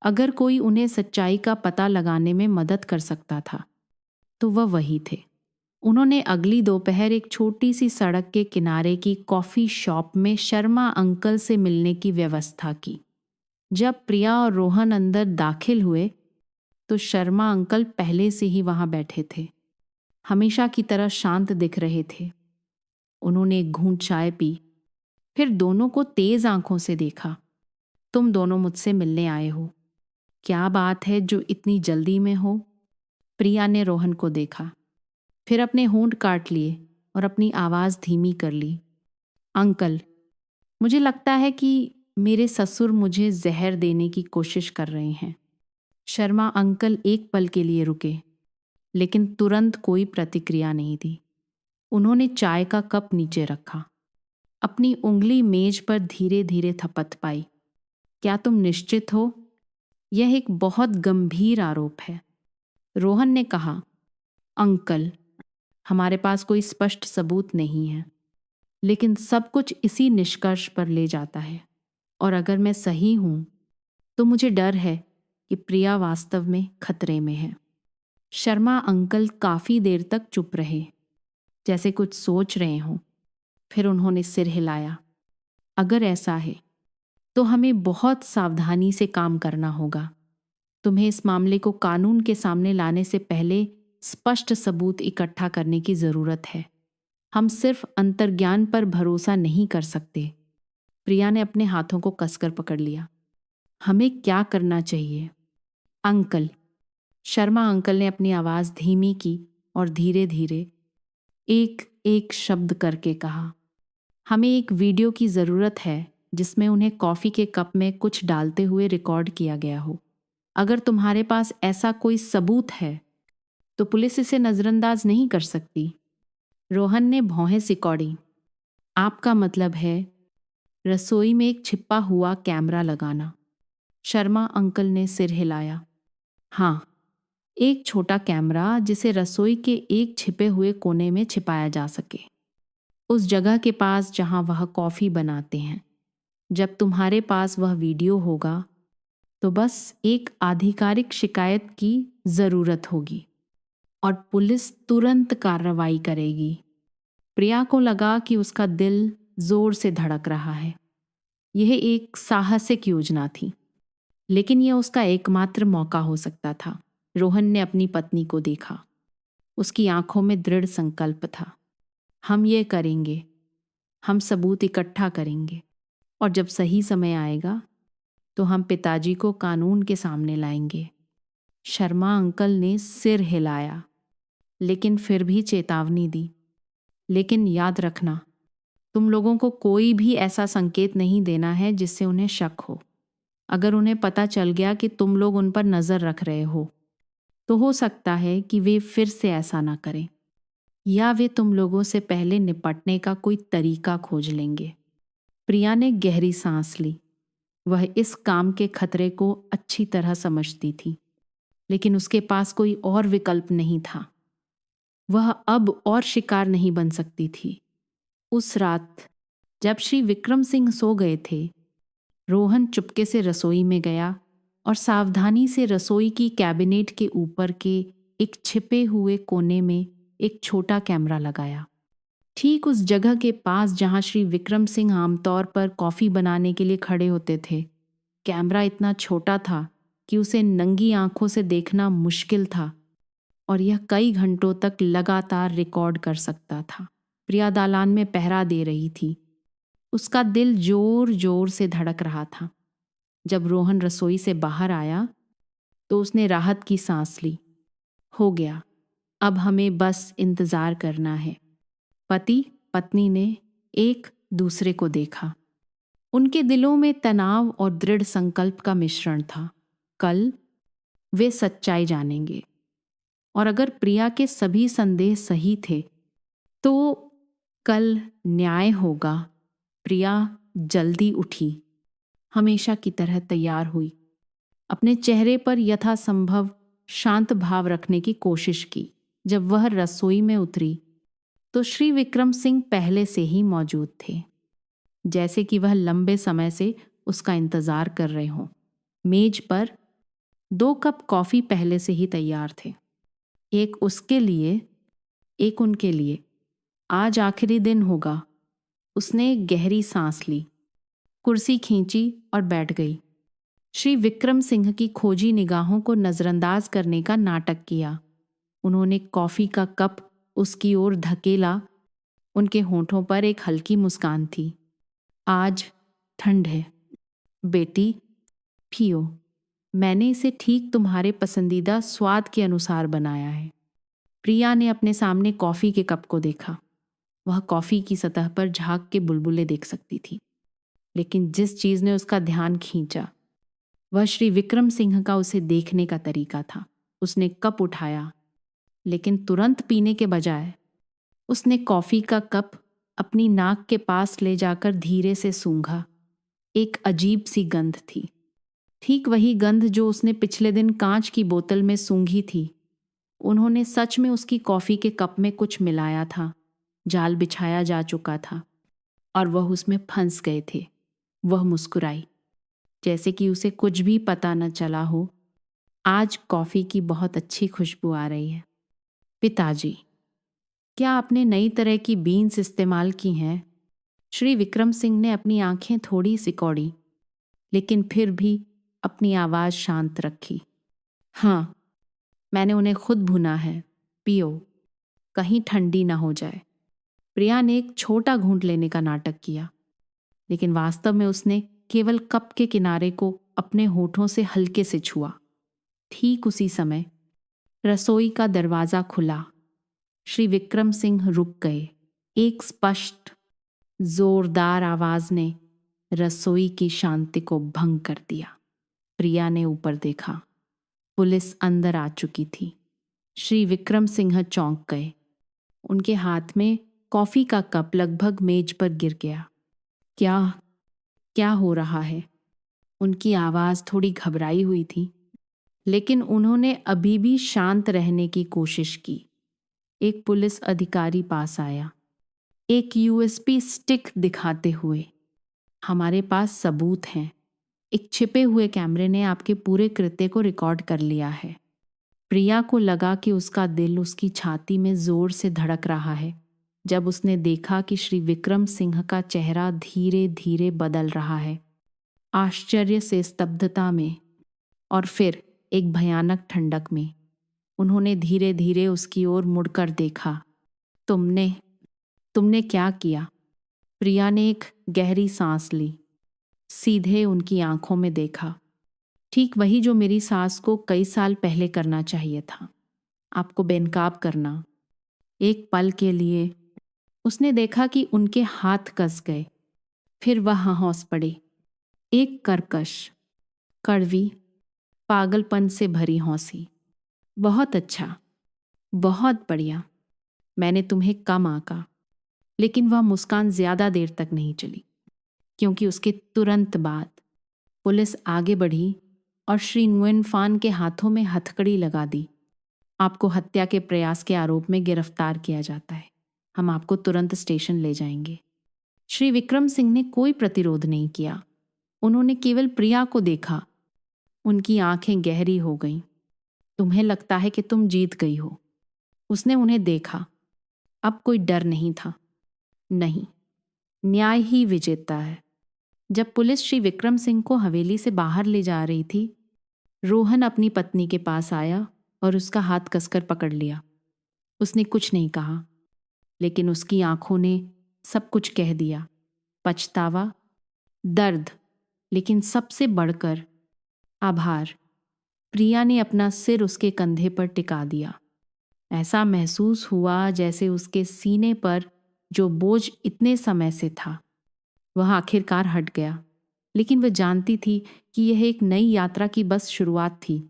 अगर कोई उन्हें सच्चाई का पता लगाने में मदद कर सकता था तो वह वही थे। उन्होंने अगली दोपहर एक छोटी सी सड़क के किनारे की कॉफ़ी शॉप में शर्मा अंकल से मिलने की व्यवस्था की। जब प्रिया और रोहन अंदर दाखिल हुए तो शर्मा अंकल पहले से ही वहां बैठे थे, हमेशा की तरह शांत दिख रहे थे। उन्होंने एक घूंट चाय पी, फिर दोनों को तेज आंखों से देखा। तुम दोनों मुझसे मिलने आए हो, क्या बात है जो इतनी जल्दी में हो? प्रिया ने रोहन को देखा, फिर अपने होंठ काट लिए और अपनी आवाज़ धीमी कर ली। अंकल, मुझे लगता है कि मेरे ससुर मुझे जहर देने की कोशिश कर रहे हैं। शर्मा अंकल एक पल के लिए रुके, लेकिन तुरंत कोई प्रतिक्रिया नहीं दी। उन्होंने चाय का कप नीचे रखा, अपनी उंगली मेज पर धीरे धीरे थपथ पाई। क्या तुम निश्चित हो? यह एक बहुत गंभीर आरोप है। रोहन ने कहा, अंकल, हमारे पास कोई स्पष्ट सबूत नहीं है, लेकिन सब कुछ इसी निष्कर्ष पर ले जाता है। और अगर मैं सही हूं तो मुझे डर है कि प्रिया वास्तव में खतरे में है। शर्मा अंकल काफी देर तक चुप रहे, जैसे कुछ सोच रहे हों। फिर उन्होंने सिर हिलाया। अगर ऐसा है तो हमें बहुत सावधानी से काम करना होगा। तुम्हें इस मामले को कानून के सामने लाने से पहले स्पष्ट सबूत इकट्ठा करने की जरूरत है। हम सिर्फ अंतर्ज्ञान पर भरोसा नहीं कर सकते। प्रिया ने अपने हाथों को कसकर पकड़ लिया। हमें क्या करना चाहिए? अंकल, शर्मा अंकल ने अपनी आवाज धीमी की और धीरे धीरे एक एक शब्द करके कहा, हमें एक वीडियो की जरूरत है जिसमें उन्हें कॉफी के कप में कुछ डालते हुए रिकॉर्ड किया गया हो। अगर तुम्हारे पास ऐसा कोई सबूत है तो पुलिस इसे नजरअंदाज नहीं कर सकती। रोहन ने भौहें सिकोड़ी। आपका मतलब है रसोई में एक छिपा हुआ कैमरा लगाना? शर्मा अंकल ने सिर हिलाया। हाँ, एक छोटा कैमरा जिसे रसोई के एक छिपे हुए कोने में छिपाया जा सके, उस जगह के पास जहां वह कॉफी बनाते हैं। जब तुम्हारे पास वह वीडियो होगा तो बस एक आधिकारिक शिकायत की जरूरत होगी और पुलिस तुरंत कार्रवाई करेगी। प्रिया को लगा कि उसका दिल जोर से धड़क रहा है। यह एक साहसिक योजना थी, लेकिन यह उसका एकमात्र मौका हो सकता था। रोहन ने अपनी पत्नी को देखा। उसकी आंखों में दृढ़ संकल्प था। हम ये करेंगे, हम सबूत इकट्ठा करेंगे, और जब सही समय आएगा तो हम पिताजी को कानून के सामने लाएंगे। शर्मा अंकल ने सिर हिलाया, लेकिन फिर भी चेतावनी दी। लेकिन याद रखना, तुम लोगों को कोई भी ऐसा संकेत नहीं देना है जिससे उन्हें शक हो। अगर उन्हें पता चल गया कि तुम लोग उन पर नजर रख रहे हो तो हो सकता है कि वे फिर से ऐसा ना करें, या वे तुम लोगों से पहले निपटने का कोई तरीका खोज लेंगे। प्रिया ने गहरी सांस ली। वह इस काम के खतरे को अच्छी तरह समझती थी, लेकिन उसके पास कोई और विकल्प नहीं था। वह अब और शिकार नहीं बन सकती थी। उस रात जब श्री विक्रम सिंह सो गए थे, रोहन चुपके से रसोई में गया और सावधानी से रसोई की कैबिनेट के ऊपर के एक छिपे हुए कोने में एक छोटा कैमरा लगाया, ठीक उस जगह के पास जहां श्री विक्रम सिंह आमतौर पर कॉफी बनाने के लिए खड़े होते थे। कैमरा इतना छोटा था कि उसे नंगी आंखों से देखना मुश्किल था, और यह कई घंटों तक लगातार रिकॉर्ड कर सकता था। प्रिया दालान में पहरा दे रही थी। उसका दिल जोर जोर से धड़क रहा था। जब रोहन रसोई से बाहर आया तो उसने राहत की सांस ली। हो गया, अब हमें बस इंतजार करना है। पति पत्नी ने एक दूसरे को देखा। उनके दिलों में तनाव और दृढ़ संकल्प का मिश्रण था। कल वे सच्चाई जानेंगे, और अगर प्रिया के सभी संदेह सही थे तो कल न्याय होगा। प्रिया जल्दी उठी, हमेशा की तरह तैयार हुई, अपने चेहरे पर यथासंभव शांत भाव रखने की कोशिश की। जब वह रसोई में उतरी तो श्री विक्रम सिंह पहले से ही मौजूद थे, जैसे कि वह लंबे समय से उसका इंतजार कर रहे हों। मेज पर 2 कप कॉफी पहले से ही तैयार थे, एक उसके लिए, एक उनके लिए। आज आखिरी दिन होगा। उसने एक गहरी सांस ली, कुर्सी खींची और बैठ गई। श्री विक्रम सिंह की खोजी निगाहों को नजरअंदाज करने का नाटक किया। उन्होंने कॉफी का कप उसकी ओर धकेला। उनके होठों पर एक हल्की मुस्कान थी। आज ठंड है बेटी, पियो। मैंने इसे ठीक तुम्हारे पसंदीदा स्वाद के अनुसार बनाया है। प्रिया ने अपने सामने कॉफी के कप को देखा। वह कॉफी की सतह पर झाग के बुलबुले देख सकती थी, लेकिन जिस चीज ने उसका ध्यान खींचा वह श्री विक्रम सिंह का उसे देखने का तरीका था। उसने कप उठाया, लेकिन तुरंत पीने के बजाय उसने कॉफी का कप अपनी नाक के पास ले जाकर धीरे से सूंघा। एक अजीब सी गंध थी, ठीक वही गंध जो उसने पिछले दिन कांच की बोतल में सूंघी थी। उन्होंने सच में उसकी कॉफी के कप में कुछ मिलाया था। जाल बिछाया जा चुका था और वह उसमें फंस गए थे। वह मुस्कुराई, जैसे कि उसे कुछ भी पता न चला हो। आज कॉफी की बहुत अच्छी खुशबू आ रही है। पिताजी, क्या आपने नई तरह की बीन्स इस्तेमाल की हैं? श्री विक्रम सिंह ने अपनी आंखें थोड़ी सिकोड़ी, लेकिन फिर भी अपनी आवाज शांत रखी। हाँ, मैंने उन्हें खुद भुना है। पियो, कहीं ठंडी ना हो जाए। प्रिया ने एक छोटा घूंट लेने का नाटक किया, लेकिन वास्तव में उसने केवल कप के किनारे को अपने होठों से हल्के से छुआ। ठीक उसी समय रसोई का दरवाजा खुला। श्री विक्रम सिंह रुक गए। एक स्पष्ट, जोरदार आवाज ने रसोई की शांति को भंग कर दिया। प्रिया ने ऊपर देखा। पुलिस अंदर आ चुकी थी। श्री विक्रम सिंह चौंक गए। उनके हाथ में कॉफी का कप लगभग मेज पर गिर गया। क्या क्या हो रहा है? उनकी आवाज थोड़ी घबराई हुई थी, लेकिन उन्होंने अभी भी शांत रहने की कोशिश की। एक पुलिस अधिकारी पास आया, एक यूएसबी स्टिक दिखाते हुए। हमारे पास सबूत हैं। एक छिपे हुए कैमरे ने आपके पूरे कृत्य को रिकॉर्ड कर लिया है। प्रिया को लगा कि उसका दिल उसकी छाती में जोर से धड़क रहा है जब उसने देखा कि श्री विक्रम सिंह का चेहरा धीरे धीरे बदल रहा है, आश्चर्य से स्तब्धता में और फिर एक भयानक ठंडक में। उन्होंने धीरे धीरे उसकी ओर मुड़कर देखा। तुमने क्या किया? प्रिया ने एक गहरी सांस ली, सीधे उनकी आंखों में देखा। ठीक वही जो मेरी सास को कई साल पहले करना चाहिए था, आपको बेनकाब करना। एक पल के लिए उसने देखा कि उनके हाथ कस गए, फिर वह हौस पड़े। एक कर्कश, कड़वी, पागलपन से भरी हौसी। बहुत अच्छा, बहुत बढ़िया। मैंने तुम्हें कम आंका। लेकिन वह मुस्कान ज्यादा देर तक नहीं चली, क्योंकि उसके तुरंत बाद पुलिस आगे बढ़ी और श्री नुएन फान के हाथों में हथकड़ी लगा दी। आपको हत्या के प्रयास के आरोप में गिरफ्तार किया जाता है। हम आपको तुरंत स्टेशन ले जाएंगे। श्री विक्रम सिंह ने कोई प्रतिरोध नहीं किया। उन्होंने केवल प्रिया को देखा। उनकी आंखें गहरी हो गईं। तुम्हें लगता है कि तुम जीत गई हो? उसने उन्हें देखा। अब कोई डर नहीं था। नहीं, न्याय ही विजेता है। जब पुलिस श्री विक्रम सिंह को हवेली से बाहर ले जा रही थी, रोहन अपनी पत्नी के पास आया और उसका हाथ कसकर पकड़ लिया। उसने कुछ नहीं कहा, लेकिन उसकी आंखों ने सब कुछ कह दिया। पछतावा, दर्द, लेकिन सबसे बढ़कर आभार। प्रिया ने अपना सिर उसके कंधे पर टिका दिया। ऐसा महसूस हुआ जैसे उसके सीने पर जो बोझ इतने समय से था वह आखिरकार हट गया। लेकिन वह जानती थी कि यह एक नई यात्रा की बस शुरुआत थी,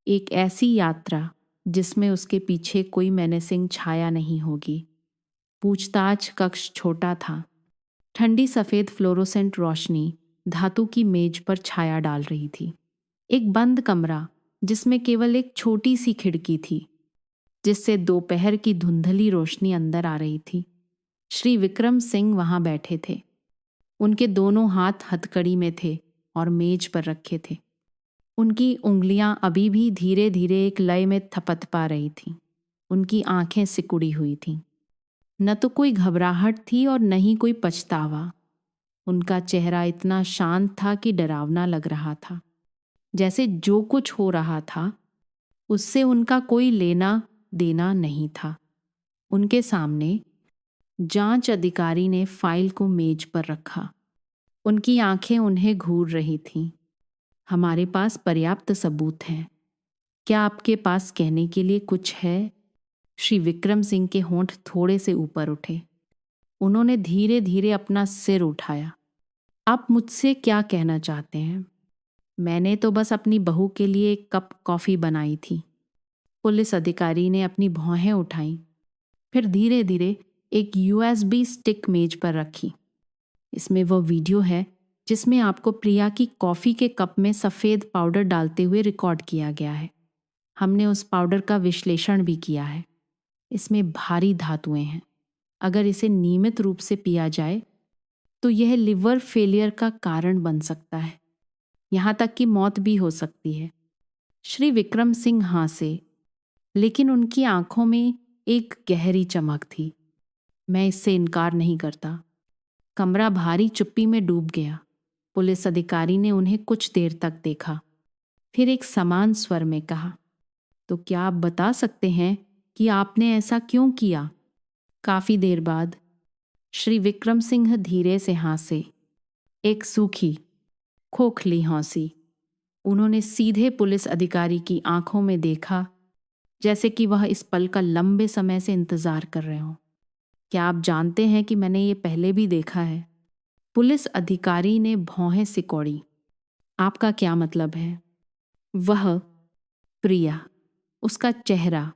एक ऐसी यात्रा जिसमें उसके पीछे कोई मेनेसिंग छाया नहीं होगी। पूछताछ कक्ष छोटा था। ठंडी सफ़ेद फ्लोरोसेंट रोशनी धातु की मेज पर छाया डाल रही थी। एक बंद कमरा जिसमें केवल एक छोटी सी खिड़की थी, जिससे दोपहर की धुंधली रोशनी अंदर आ रही थी। श्री विक्रम सिंह वहां बैठे थे। उनके दोनों हाथ हथकड़ी में थे और मेज पर रखे थे। उनकी उंगलियां अभी भी धीरे धीरे एक लय में थपथपा रही थीं। उनकी आंखें सिकुड़ी हुई थीं। न तो कोई घबराहट थी और न ही कोई पछतावा। उनका चेहरा इतना शांत था कि डरावना लग रहा था, जैसे जो कुछ हो रहा था उससे उनका कोई लेना देना नहीं था। उनके सामने जांच अधिकारी ने फाइल को मेज पर रखा। उनकी आंखें उन्हें घूर रही थीं। हमारे पास पर्याप्त सबूत हैं। क्या आपके पास कहने के लिए कुछ है? श्री विक्रम सिंह के होंठ थोड़े से ऊपर उठे। उन्होंने धीरे धीरे अपना सिर उठाया। आप मुझसे क्या कहना चाहते हैं? मैंने तो बस अपनी बहू के लिए एक कप कॉफ़ी बनाई थी। पुलिस अधिकारी ने अपनी भौहें उठाईं, फिर धीरे धीरे एक यूएसबी स्टिक मेज पर रखी। इसमें वो वीडियो है जिसमें आपको प्रिया की कॉफ़ी के कप में सफ़ेद पाउडर डालते हुए रिकॉर्ड किया गया है। हमने उस पाउडर का विश्लेषण भी किया है। इसमें भारी धातुएं हैं। अगर इसे नियमित रूप से पिया जाए तो यह लिवर फेलियर का कारण बन सकता है। यहाँ तक कि मौत भी हो सकती है। श्री विक्रम सिंह हंसे, लेकिन उनकी आंखों में एक गहरी चमक थी। मैं इससे इनकार नहीं करता। कमरा भारी चुप्पी में डूब गया। पुलिस अधिकारी ने उन्हें कुछ देर तक देखा, फिर एक समान स्वर में कहा, तो क्या आप बता सकते हैं कि आपने ऐसा क्यों किया? काफी देर बाद श्री विक्रम सिंह धीरे से हंसे, एक सूखी खोखली हंसी। उन्होंने सीधे पुलिस अधिकारी की आंखों में देखा, जैसे कि वह इस पल का लंबे समय से इंतजार कर रहे हों। क्या आप जानते हैं कि मैंने ये पहले भी देखा है? पुलिस अधिकारी ने भौहें सिकोड़ी। आपका क्या मतलब है? वह प्रिया, उसका चेहरा,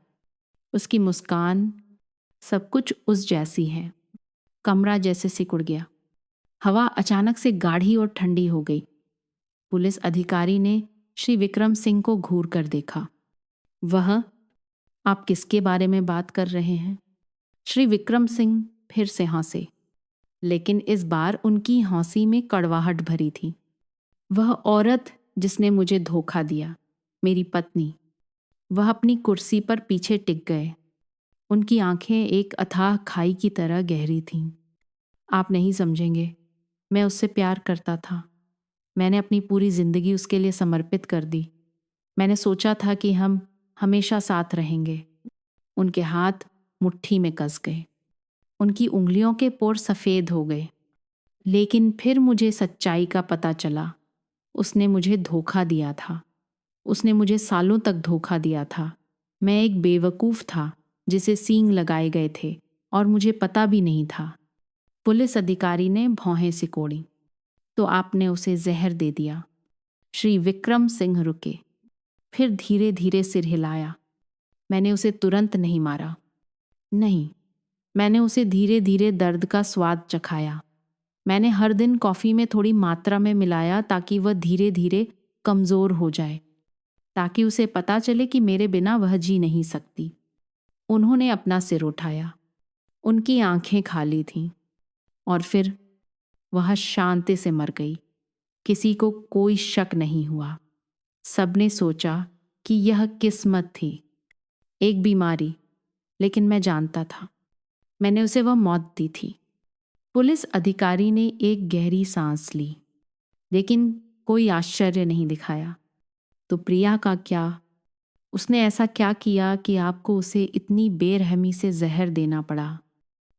उसकी मुस्कान, सब कुछ उस जैसी है। कमरा जैसे सिकुड़ गया। हवा अचानक से गाढ़ी और ठंडी हो गई। पुलिस अधिकारी ने श्री विक्रम सिंह को घूर कर देखा। वह, आप किसके बारे में बात कर रहे हैं? श्री विक्रम सिंह फिर से हंसे, लेकिन इस बार उनकी हंसी में कड़वाहट भरी थी। वह औरत जिसने मुझे धोखा दिया, मेरी पत्नी। वह अपनी कुर्सी पर पीछे टिक गए। उनकी आंखें एक अथाह खाई की तरह गहरी थीं। आप नहीं समझेंगे, मैं उससे प्यार करता था। मैंने अपनी पूरी जिंदगी उसके लिए समर्पित कर दी। मैंने सोचा था कि हम हमेशा साथ रहेंगे। उनके हाथ मुट्ठी में कस गए। उनकी उंगलियों के पोर सफ़ेद हो गए। लेकिन फिर मुझे सच्चाई का पता चला। उसने मुझे धोखा दिया था। उसने मुझे सालों तक धोखा दिया था। मैं एक बेवकूफ़ था जिसे सींग लगाए गए थे और मुझे पता भी नहीं था। पुलिस अधिकारी ने भौहें सिकोड़ी। तो आपने उसे जहर दे दिया। श्री विक्रम सिंह रुके, फिर धीरे धीरे सिर हिलाया। मैंने उसे तुरंत नहीं मारा। नहीं, मैंने उसे धीरे धीरे दर्द का स्वाद चखाया। मैंने हर दिन कॉफ़ी में थोड़ी मात्रा में मिलाया ताकि वह धीरे धीरे कमज़ोर हो जाए, ताकि उसे पता चले कि मेरे बिना वह जी नहीं सकती। उन्होंने अपना सिर उठाया। उनकी आंखें खाली थीं और फिर वह शांति से मर गई। किसी को कोई शक नहीं हुआ। सबने सोचा कि यह किस्मत थी, एक बीमारी, लेकिन मैं जानता था। मैंने उसे वह मौत दी थी। पुलिस अधिकारी ने एक गहरी सांस ली, लेकिन कोई आश्चर्य नहीं दिखाया। तो प्रिया का क्या? उसने ऐसा क्या किया कि आपको उसे इतनी बेरहमी से जहर देना पड़ा?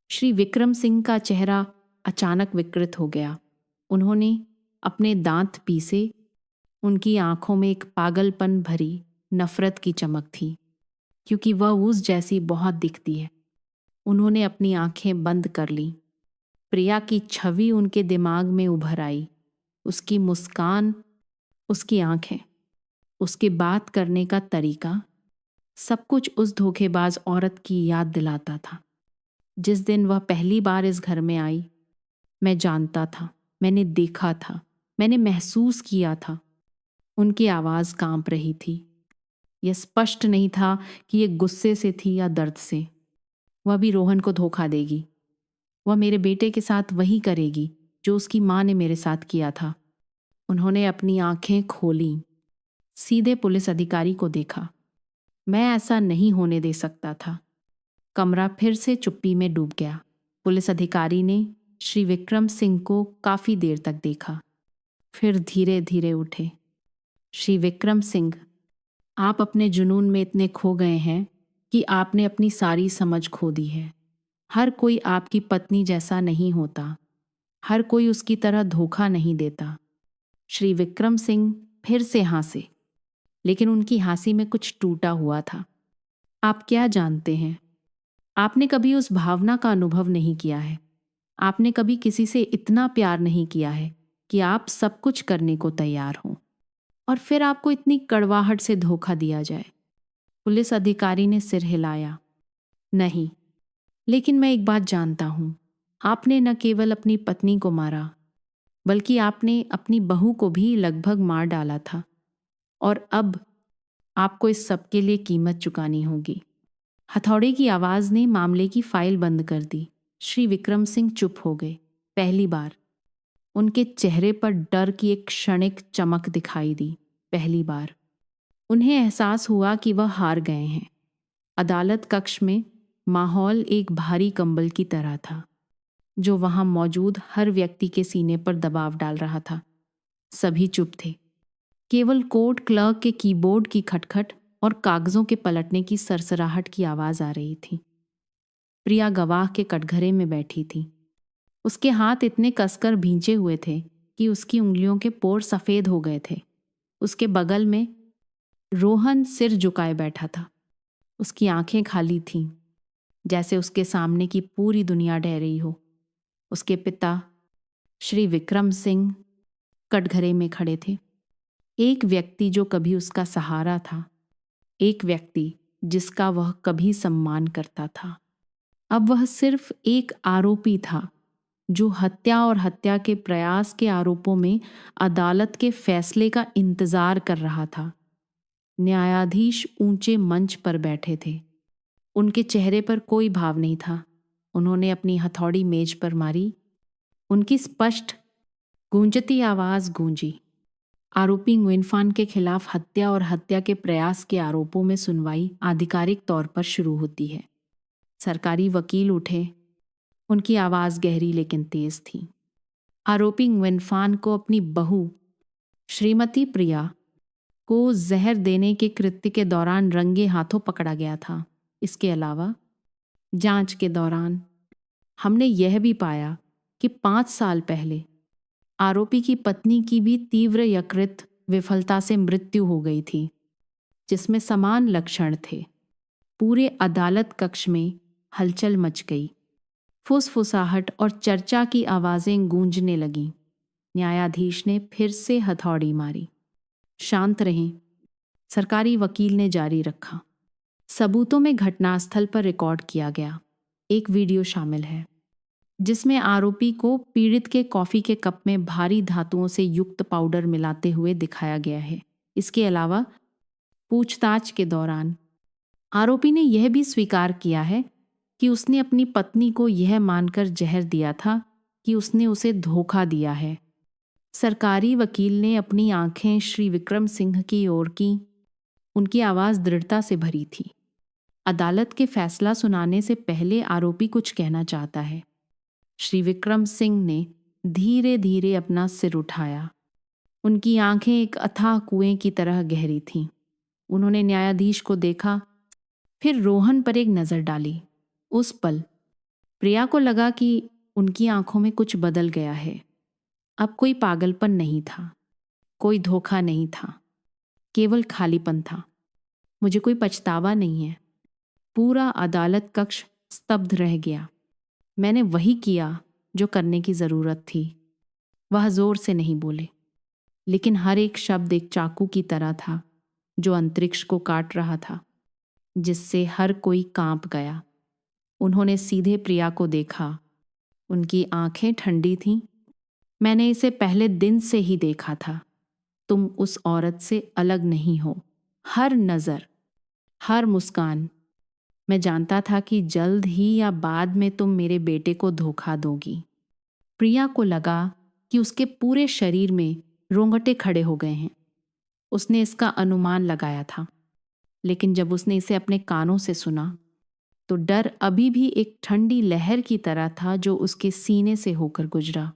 श्री विक्रम सिंह का चेहरा अचानक विकृत हो गया। उन्होंने अपने दांत पीसे। उनकी आंखों में एक पागलपन भरी नफरत की चमक थी। क्योंकि वह उस जैसी बहुत दिखती है। उन्होंने अपनी आंखें बंद कर लीं। प्रिया की छवि उनके दिमाग में उभर आई। उसकी मुस्कान, उसकी आंखें, उसके बात करने का तरीका, सब कुछ उस धोखेबाज औरत की याद दिलाता था। जिस दिन वह पहली बार इस घर में आई, मैं जानता था, मैंने देखा था, मैंने महसूस किया था। उनकी आवाज़ कांप रही थी। यह स्पष्ट नहीं था कि ये गुस्से से थी या दर्द से। वह भी रोहन को धोखा देगी। वह मेरे बेटे के साथ वही करेगी जो उसकी माँ ने मेरे साथ किया था। उन्होंने अपनी आंखें खोलीं, सीधे पुलिस अधिकारी को देखा। मैं ऐसा नहीं होने दे सकता था। कमरा फिर से चुप्पी में डूब गया। पुलिस अधिकारी ने श्री विक्रम सिंह को काफी देर तक देखा, फिर धीरे धीरे उठे। श्री विक्रम सिंह, आप अपने जुनून में इतने खो गए हैं कि आपने अपनी सारी समझ खो दी है। हर कोई आपकी पत्नी जैसा नहीं होता। हर कोई उसकी तरह धोखा नहीं देता। श्री विक्रम सिंह फिर से हंसे, लेकिन उनकी हंसी में कुछ टूटा हुआ था। आप क्या जानते हैं? आपने कभी उस भावना का अनुभव नहीं किया है। आपने कभी किसी से इतना प्यार नहीं किया है कि आप सब कुछ करने को तैयार हों, और फिर आपको इतनी कड़वाहट से धोखा दिया जाए। पुलिस अधिकारी ने सिर हिलाया। नहीं, लेकिन मैं एक बात जानता हूं। आपने न केवल अपनी पत्नी को मारा, बल्कि आपने अपनी बहू को भी लगभग मार डाला था, और अब आपको इस सब के लिए कीमत चुकानी होगी। हथौड़े की आवाज ने मामले की फाइल बंद कर दी। श्री विक्रम सिंह चुप हो गए। पहली बार उनके चेहरे पर डर की एक क्षणिक चमक दिखाई दी। पहली बार उन्हें एहसास हुआ कि वह हार गए हैं। अदालत कक्ष में माहौल एक भारी कंबल की तरह था, जो वहां मौजूद हर व्यक्ति के सीने पर दबाव डाल रहा था। सभी चुप थे। केवल कोर्ट क्लर्क के कीबोर्ड की खटखट और कागजों के पलटने की सरसराहट की आवाज आ रही थी। प्रिया गवाह के कटघरे में बैठी थी। उसके हाथ इतने कसकर भींचे हुए थे कि उसकी उंगलियों के पोर सफेद हो गए थे। उसके बगल में रोहन सिर झुकाए बैठा था। उसकी आंखें खाली थीं, जैसे उसके सामने की पूरी दुनिया ढह रही हो। उसके पिता श्री विक्रम सिंह कटघरे में खड़े थे। एक व्यक्ति जो कभी उसका सहारा था, एक व्यक्ति जिसका वह कभी सम्मान करता था। अब वह सिर्फ एक आरोपी था, जो हत्या और हत्या के प्रयास के आरोपों में अदालत के फैसले का इंतजार कर रहा था। न्यायाधीश ऊंचे मंच पर बैठे थे। उनके चेहरे पर कोई भाव नहीं था। उन्होंने अपनी हथौड़ी मेज पर मारी। उनकी स्पष्ट गूंजती आवाज गूंजी। आरोपी गुइनफान के खिलाफ हत्या और हत्या के प्रयास के आरोपों में सुनवाई आधिकारिक तौर पर शुरू होती है। सरकारी वकील उठे। उनकी आवाज गहरी लेकिन तेज थी। आरोपी गुइनफान को अपनी बहू श्रीमती प्रिया को जहर देने के कृत्य के दौरान रंगे हाथों पकड़ा गया था। इसके अलावा जांच के दौरान हमने यह भी पाया कि 5 साल पहले आरोपी की पत्नी की भी तीव्र यकृत विफलता से मृत्यु हो गई थी, जिसमें समान लक्षण थे। पूरे अदालत कक्ष में हलचल मच गई। फुसफुसाहट और चर्चा की आवाजें गूंजने लगीं। न्यायाधीश ने फिर से हथौड़ी मारी। शांत रहें, सरकारी वकील ने जारी रखा। सबूतों में घटनास्थल पर रिकॉर्ड किया गया एक वीडियो शामिल है, जिसमें आरोपी को पीड़ित के कॉफी के कप में भारी धातुओं से युक्त पाउडर मिलाते हुए दिखाया गया है। इसके अलावा पूछताछ के दौरान आरोपी ने यह भी स्वीकार किया है कि उसने अपनी पत्नी को यह मानकर जहर दिया था कि उसने उसे धोखा दिया है। सरकारी वकील ने अपनी आंखें श्री विक्रम सिंह की ओर की। उनकी आवाज दृढ़ता से भरी थी। अदालत के फैसला सुनाने से पहले आरोपी कुछ कहना चाहता है। श्री विक्रम सिंह ने धीरे धीरे अपना सिर उठाया। उनकी आंखें एक अथाह कुएं की तरह गहरी थीं। उन्होंने न्यायाधीश को देखा, फिर रोहन पर एक नजर डाली। उस पल प्रिया को लगा कि उनकी आंखों में कुछ बदल गया है। अब कोई पागलपन नहीं था, कोई धोखा नहीं था, केवल खालीपन था। मुझे कोई पछतावा नहीं है, पूरा अदालत कक्ष स्तब्ध रह गया। मैंने वही किया जो करने की जरूरत थी। वह जोर से नहीं बोले, लेकिन हर एक शब्द एक चाकू की तरह था जो अंतरिक्ष को काट रहा था, जिससे हर कोई कांप गया। उन्होंने सीधे प्रिया को देखा। उनकी आंखें ठंडी थीं। मैंने इसे पहले दिन से ही देखा था। तुम उस औरत से अलग नहीं हो। हर नजर, हर मुस्कान। मैं जानता था कि जल्द ही या बाद में तुम मेरे बेटे को धोखा दोगी। प्रिया को लगा कि उसके पूरे शरीर में रोंगटे खड़े हो गए हैं। उसने इसका अनुमान लगाया था, लेकिन जब उसने इसे अपने कानों से सुना तो डर अभी भी एक ठंडी लहर की तरह था जो उसके सीने से होकर गुजरा।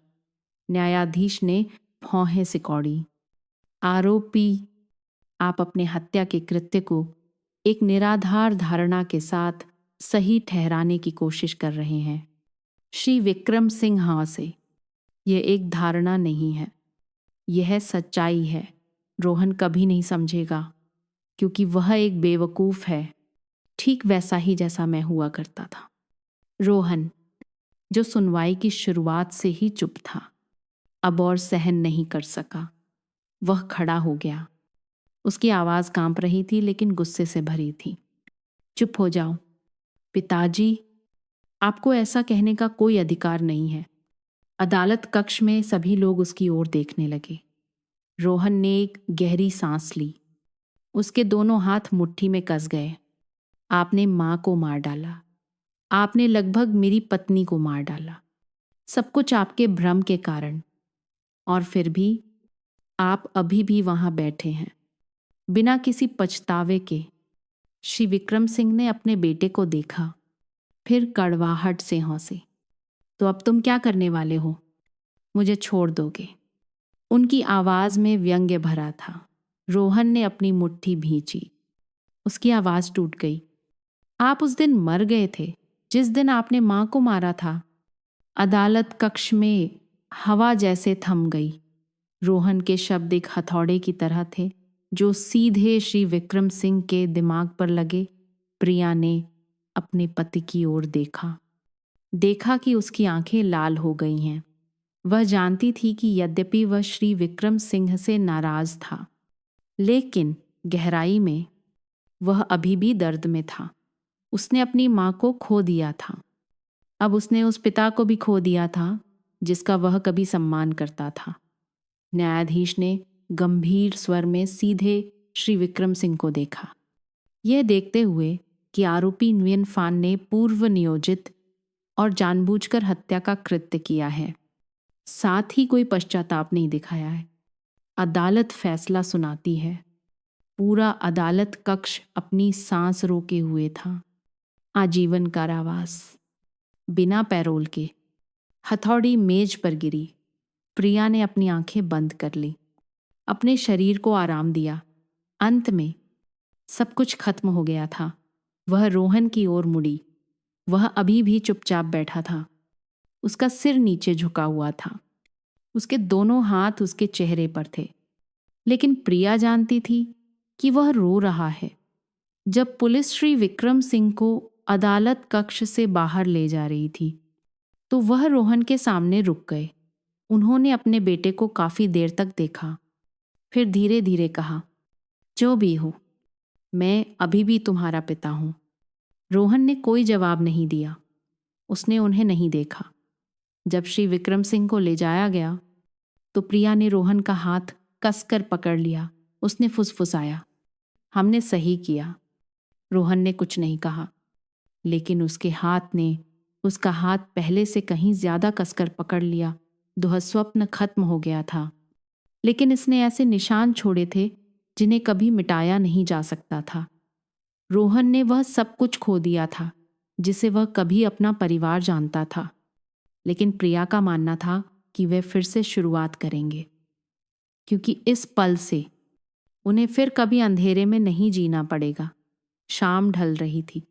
न्यायाधीश ने भौहें सिकोड़ी। आरोपी, आप अपने हत्या के कृत्य को एक निराधार धारणा के साथ सही ठहराने की कोशिश कर रहे हैं। श्री विक्रम सिंह हंसे। यह एक धारणा नहीं है, यह सच्चाई है। रोहन कभी नहीं समझेगा, क्योंकि वह एक बेवकूफ है, ठीक वैसा ही जैसा मैं हुआ करता था। रोहन, जो सुनवाई की शुरुआत से ही चुप था, अब और सहन नहीं कर सका। वह खड़ा हो गया। उसकी आवाज कांप रही थी, लेकिन गुस्से से भरी थी। चुप हो जाओ पिताजी, आपको ऐसा कहने का कोई अधिकार नहीं है। अदालत कक्ष में सभी लोग उसकी ओर देखने लगे। रोहन ने एक गहरी सांस ली। उसके दोनों हाथ मुट्ठी में कस गए। आपने मां को मार डाला। आपने लगभग मेरी पत्नी को मार डाला। सब कुछ आपके भ्रम के कारण। और फिर भी आप अभी भी वहां बैठे हैं, बिना किसी पछतावे के। श्री विक्रम सिंह ने अपने बेटे को देखा, फिर कड़वाहट से हंसे। तो अब तुम क्या करने वाले हो? मुझे छोड़ दोगे? उनकी आवाज में व्यंग्य भरा था। रोहन ने अपनी मुट्ठी भींची। उसकी आवाज टूट गई। आप उस दिन मर गए थे, जिस दिन आपने मां को मारा था। अदालत कक्ष में हवा जैसे थम गई। रोहन के शब्द एक हथौड़े की तरह थे जो सीधे श्री विक्रम सिंह के दिमाग पर लगे। प्रिया ने अपने पति की ओर देखा कि उसकी आंखें लाल हो गई हैं। वह जानती थी कि यद्यपि वह श्री विक्रम सिंह से नाराज था, लेकिन गहराई में वह अभी भी दर्द में था। उसने अपनी मां को खो दिया था। अब उसने उस पिता को भी खो दिया था जिसका वह कभी सम्मान करता था। न्यायाधीश ने गंभीर स्वर में सीधे श्री विक्रम सिंह को देखा, यह देखते हुए कि आरोपी न्वियन फान ने पूर्व नियोजित और जानबूझकर हत्या का कृत्य किया है, साथ ही कोई पश्चाताप नहीं दिखाया है। अदालत फैसला सुनाती है। पूरा अदालत कक्ष अपनी सांस रोके हुए था। आजीवन कारावास, बिना पैरोल के। हथौड़ी मेज पर गिरी। प्रिया ने अपनी आंखें बंद कर ली, अपने शरीर को आराम दिया। अंत में सब कुछ खत्म हो गया था। वह रोहन की ओर मुड़ी। वह अभी भी चुपचाप बैठा था। उसका सिर नीचे झुका हुआ था। उसके दोनों हाथ उसके चेहरे पर थे, लेकिन प्रिया जानती थी कि वह रो रहा है। जब पुलिस श्री विक्रम सिंह को अदालत कक्ष से बाहर ले जा रही थी, तो वह रोहन के सामने रुक गए। उन्होंने अपने बेटे को काफी देर तक देखा, फिर धीरे धीरे कहा, जो भी हो, मैं अभी भी तुम्हारा पिता हूं। रोहन ने कोई जवाब नहीं दिया। उसने उन्हें नहीं देखा। जब श्री विक्रम सिंह को ले जाया गया तो प्रिया ने रोहन का हाथ कसकर पकड़ लिया। उसने फुसफुसाया, हमने सही किया। रोहन ने कुछ नहीं कहा, लेकिन उसके हाथ ने उसका हाथ पहले से कहीं ज्यादा कसकर पकड़ लिया। दुःस्वप्न खत्म हो गया था, लेकिन इसने ऐसे निशान छोड़े थे जिन्हें कभी मिटाया नहीं जा सकता था। रोहन ने वह सब कुछ खो दिया था जिसे वह कभी अपना परिवार जानता था, लेकिन प्रिया का मानना था कि वे फिर से शुरुआत करेंगे, क्योंकि इस पल से उन्हें फिर कभी अंधेरे में नहीं जीना पड़ेगा। शाम ढल रही थी।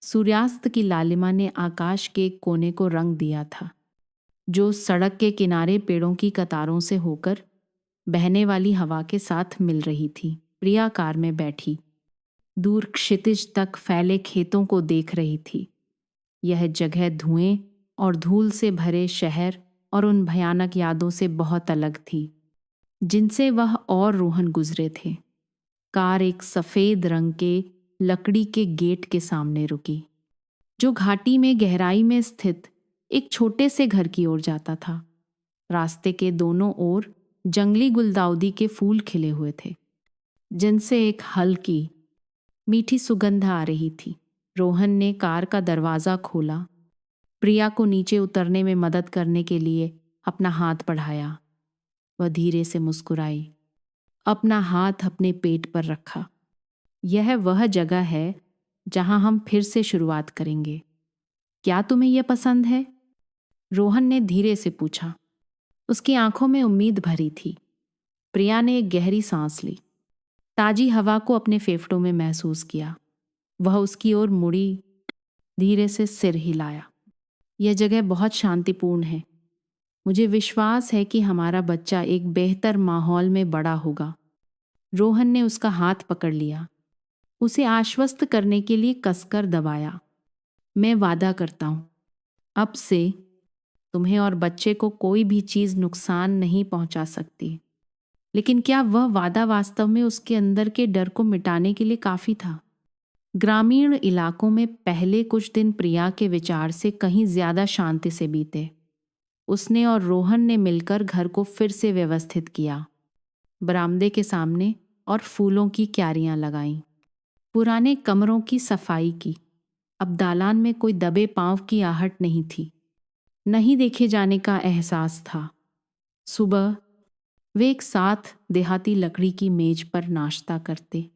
सूर्यास्त की लालिमा ने आकाश के एक कोने को रंग दिया था, जो सड़क के किनारे पेड़ों की कतारों से होकर बहने वाली हवा के साथ मिल रही थी। प्रिया कार में बैठी। दूर क्षितिज तक फैले खेतों को देख रही थी। यह जगह धुएं और धूल से भरे शहर और उन भयानक यादों से बहुत अलग थी जिनसे वह और रोहन गुजरे थे। कार एक सफेद रंग के लकड़ी के गेट के सामने रुकी, जो घाटी में गहराई में स्थित एक छोटे से घर की ओर जाता था। रास्ते के दोनों ओर जंगली गुलदाउदी के फूल खिले हुए थे, जिनसे एक हल्की मीठी सुगंध आ रही थी। रोहन ने कार का दरवाज़ा खोला, प्रिया को नीचे उतरने में मदद करने के लिए अपना हाथ बढ़ाया। वह धीरे से मुस्कुराई, अपना हाथ अपने पेट पर रखा। यह वह जगह है जहां हम फिर से शुरुआत करेंगे। क्या तुम्हें यह पसंद है? रोहन ने धीरे से पूछा। उसकी आंखों में उम्मीद भरी थी। प्रिया ने एक गहरी सांस ली, ताजी हवा को अपने फेफड़ों में महसूस किया। वह उसकी ओर मुड़ी, धीरे से सिर हिलाया। यह जगह बहुत शांतिपूर्ण है। मुझे विश्वास है कि हमारा बच्चा एक बेहतर माहौल में बड़ा होगा। रोहन ने उसका हाथ पकड़ लिया, उसे आश्वस्त करने के लिए कसकर दबाया। मैं वादा करता हूं, अब से तुम्हें और बच्चे को कोई भी चीज नुकसान नहीं पहुंचा सकती। लेकिन क्या वह वादा वास्तव में उसके अंदर के डर को मिटाने के लिए काफी था? ग्रामीण इलाकों में पहले कुछ दिन प्रिया के विचार से कहीं ज्यादा शांति से बीते। उसने और रोहन ने मिलकर घर को फिर से व्यवस्थित किया, बरामदे के सामने और फूलों की क्यारियां लगाईं, पुराने कमरों की सफाई की। अब दालान में कोई दबे पांव की आहट नहीं थी, नहीं देखे जाने का एहसास था। सुबह वे एक साथ देहाती लकड़ी की मेज पर नाश्ता करते,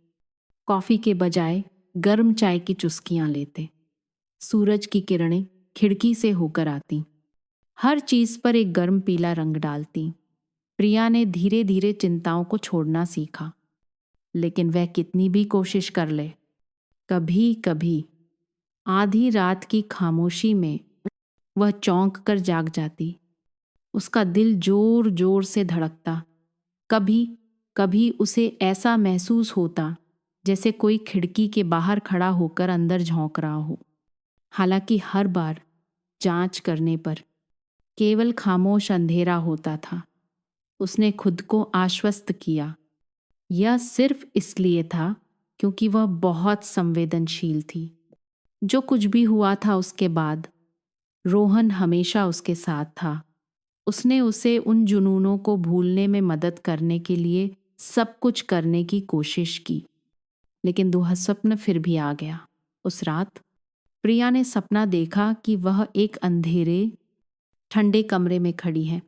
कॉफी के बजाय गर्म चाय की चुस्कियां लेते। सूरज की किरणें खिड़की से होकर आती, हर चीज पर एक गर्म पीला रंग डालती। प्रिया ने धीरे धीरे चिंताओं को छोड़ना सीखा, लेकिन वह कितनी भी कोशिश कर ले, कभी कभी आधी रात की खामोशी में वह चौंक कर जाग जाती। उसका दिल जोर जोर से धड़कता। कभी कभी उसे ऐसा महसूस होता जैसे कोई खिड़की के बाहर खड़ा होकर अंदर झोंक रहा हो। हालांकि हर बार जांच करने पर केवल खामोश अंधेरा होता था। उसने खुद को आश्वस्त किया, यह सिर्फ इसलिए था क्योंकि वह बहुत संवेदनशील थी। जो कुछ भी हुआ था उसके बाद, रोहन हमेशा उसके साथ था। उसने उसे उन जुनूनों को भूलने में मदद करने के लिए सब कुछ करने की कोशिश की, लेकिन दुस्वप्न फिर भी आ गया। उस रात प्रिया ने सपना देखा कि वह एक अंधेरे ठंडे कमरे में खड़ी है,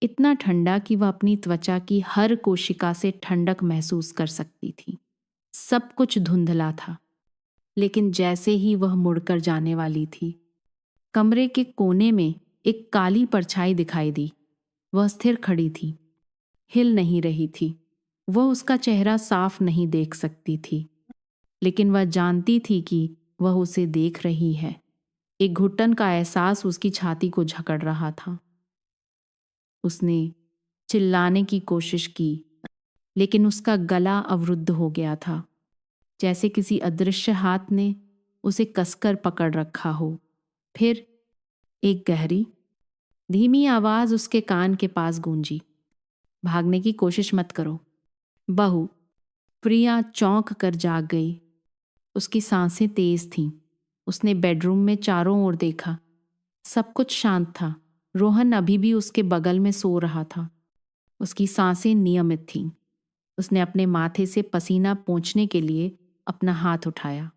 इतना ठंडा कि वह अपनी त्वचा की हर कोशिका से ठंडक महसूस कर सकती थी। सब कुछ धुंधला था, लेकिन जैसे ही वह मुड़कर जाने वाली थी, कमरे के कोने में एक काली परछाई दिखाई दी। वह स्थिर खड़ी थी, हिल नहीं रही थी। वह उसका चेहरा साफ नहीं देख सकती थी, लेकिन वह जानती थी कि वह उसे देख रही है। एक घुटन का एहसास उसकी छाती को जकड़ रहा था। उसने चिल्लाने की कोशिश की, लेकिन उसका गला अवरुद्ध हो गया था, जैसे किसी अदृश्य हाथ ने उसे कसकर पकड़ रखा हो। फिर एक गहरी, धीमी आवाज उसके कान के पास गूंजी, भागने की कोशिश मत करो बहू। प्रिया चौंक कर जाग गई। उसकी सांसें तेज थीं। उसने बेडरूम में चारों ओर देखा। सब कुछ शांत था। रोहन अभी भी उसके बगल में सो रहा था। उसकी सांसें नियमित थीं। उसने अपने माथे से पसीना पोंछने के लिए अपना हाथ उठाया,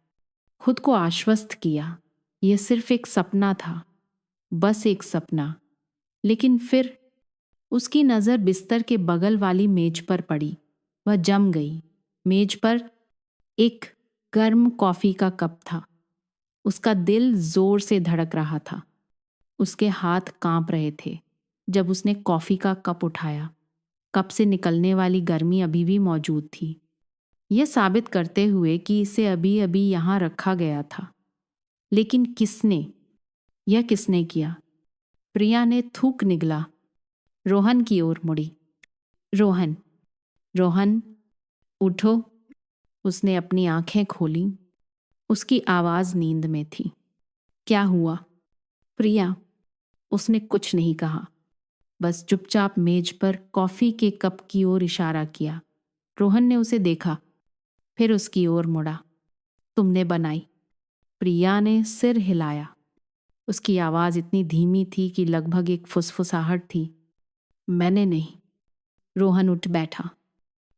खुद को आश्वस्त किया। यह सिर्फ एक सपना था, बस एक सपना। लेकिन फिर उसकी नज़र बिस्तर के बगल वाली मेज पर पड़ी। वह जम गई। मेज पर एक गर्म कॉफी का कप था। उसका दिल जोर से धड़क रहा था। उसके हाथ कांप रहे थे जब उसने कॉफी का कप उठाया। कप से निकलने वाली गर्मी अभी भी मौजूद थी, यह साबित करते हुए कि इसे अभी अभी यहाँ रखा गया था। लेकिन किसने किया? प्रिया ने थूक निगला रोहन की ओर मुड़ी। रोहन, रोहन, उठो। उसने अपनी आंखें खोली। उसकी आवाज नींद में थी। क्या हुआ? प्रिया। उसने कुछ नहीं कहा, बस चुपचाप मेज पर कॉफी के कप की ओर इशारा किया। रोहन ने उसे देखा, फिर उसकी ओर मुड़ा। तुमने बनाई? प्रिया ने सिर हिलाया। उसकी आवाज इतनी धीमी थी कि लगभग एक फुसफुसाहट थी। मैंने नहीं। रोहन उठ बैठा।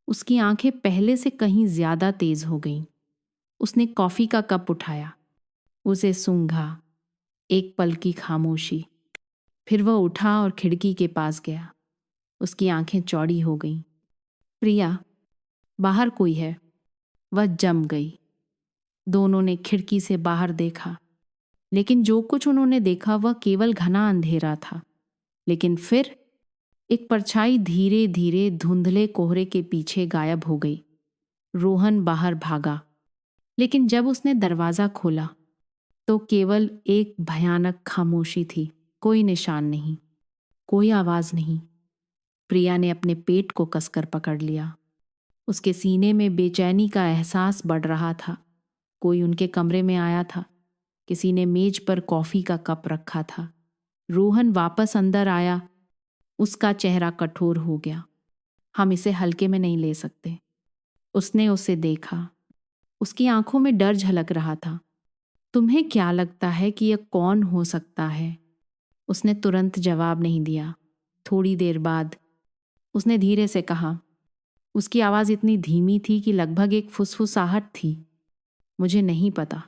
उसकी आंखें पहले से कहीं ज्यादा तेज हो गईं। उसने कॉफी का कप उठाया, उसे सूंघा। एक पल की खामोशी, फिर वह उठा और खिड़की के पास गया। उसकी आंखें चौड़ी हो गईं। प्रिया, बाहर कोई है। वह जम गई। दोनों ने खिड़की से बाहर देखा, लेकिन जो कुछ उन्होंने देखा वह केवल घना अंधेरा था। लेकिन फिर एक परछाई धीरे धीरे धुंधले कोहरे के पीछे गायब हो गई। रोहन बाहर भागा, लेकिन जब उसने दरवाजा खोला तो केवल एक भयानक खामोशी थी। कोई निशान नहीं, कोई आवाज नहीं। प्रिया ने अपने पेट को कसकर पकड़ लिया। उसके सीने में बेचैनी का एहसास बढ़ रहा था। कोई उनके कमरे में आया था। किसी ने मेज पर कॉफी का कप रखा था। रोहन वापस अंदर आया। उसका चेहरा कठोर हो गया। हम इसे हल्के में नहीं ले सकते। उसने उसे देखा। उसकी आंखों में डर झलक रहा था। तुम्हें क्या लगता है कि यह कौन हो सकता है? उसने तुरंत जवाब नहीं दिया। थोड़ी देर बाद उसने धीरे से कहा। उसकी आवाज इतनी धीमी थी कि लगभग एक फुसफुसाहट थी। मुझे नहीं पता,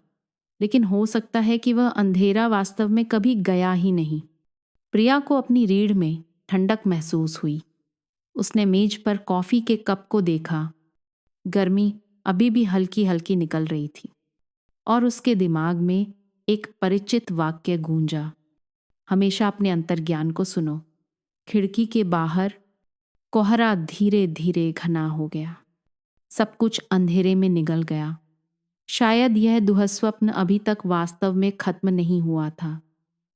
लेकिन हो सकता है कि वह अंधेरा वास्तव में कभी गया ही नहीं। प्रिया को अपनी रीढ़ में ठंडक महसूस हुई। उसने मेज पर कॉफी के कप को देखा। गर्मी अभी भी हल्की हल्की निकल रही थी और उसके दिमाग में एक परिचित वाक्य गूंजा। हमेशा अपने अंतर्ज्ञान को सुनो। खिड़की के बाहर कोहरा धीरे धीरे घना हो गया। सब कुछ अंधेरे में निगल गया। शायद यह दुःस्वप्न अभी तक वास्तव में खत्म नहीं हुआ था।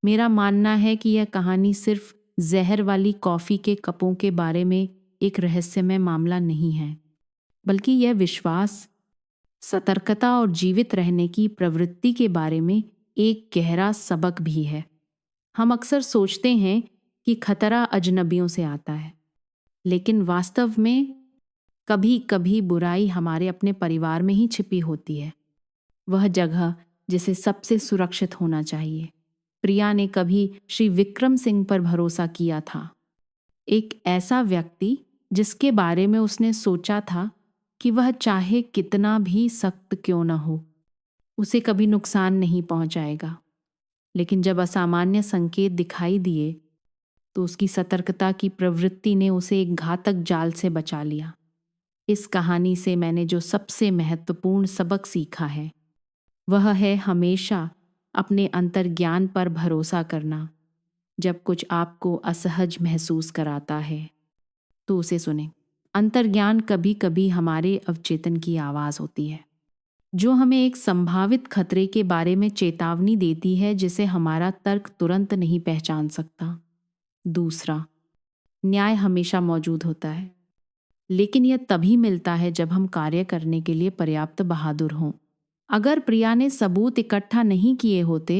मेरा मानना है कि यह कहानी सिर्फ जहर वाली कॉफी के कपों के बारे में एक रहस्यमय मामला नहीं है, बल्कि यह विश्वास, सतर्कता और जीवित रहने की प्रवृत्ति के बारे में एक गहरा सबक भी है। हम अक्सर सोचते हैं कि खतरा अजनबियों से आता है, लेकिन वास्तव में कभी कभी बुराई हमारे अपने परिवार में ही छिपी होती है, वह जगह जिसे सबसे सुरक्षित होना चाहिए। प्रिया ने कभी श्री विक्रम सिंह पर भरोसा किया था, एक ऐसा व्यक्ति जिसके बारे में उसने सोचा था कि वह चाहे कितना भी सख्त क्यों न हो, उसे कभी नुकसान नहीं पहुंचाएगा। लेकिन जब असामान्य संकेत दिखाई दिए तो उसकी सतर्कता की प्रवृत्ति ने उसे एक घातक जाल से बचा लिया। इस कहानी से मैंने जो सबसे महत्वपूर्ण सबक सीखा है वह है हमेशा अपने अंतर्ज्ञान पर भरोसा करना। जब कुछ आपको असहज महसूस कराता है तो उसे सुने। अंतर्ज्ञान कभी कभी हमारे अवचेतन की आवाज होती है, जो हमें एक संभावित खतरे के बारे में चेतावनी देती है जिसे हमारा तर्क तुरंत नहीं पहचान सकता। दूसरा, न्याय हमेशा मौजूद होता है, लेकिन यह तभी मिलता है जब हम कार्य करने के लिए पर्याप्त बहादुर हों। अगर प्रिया ने सबूत इकट्ठा नहीं किए होते,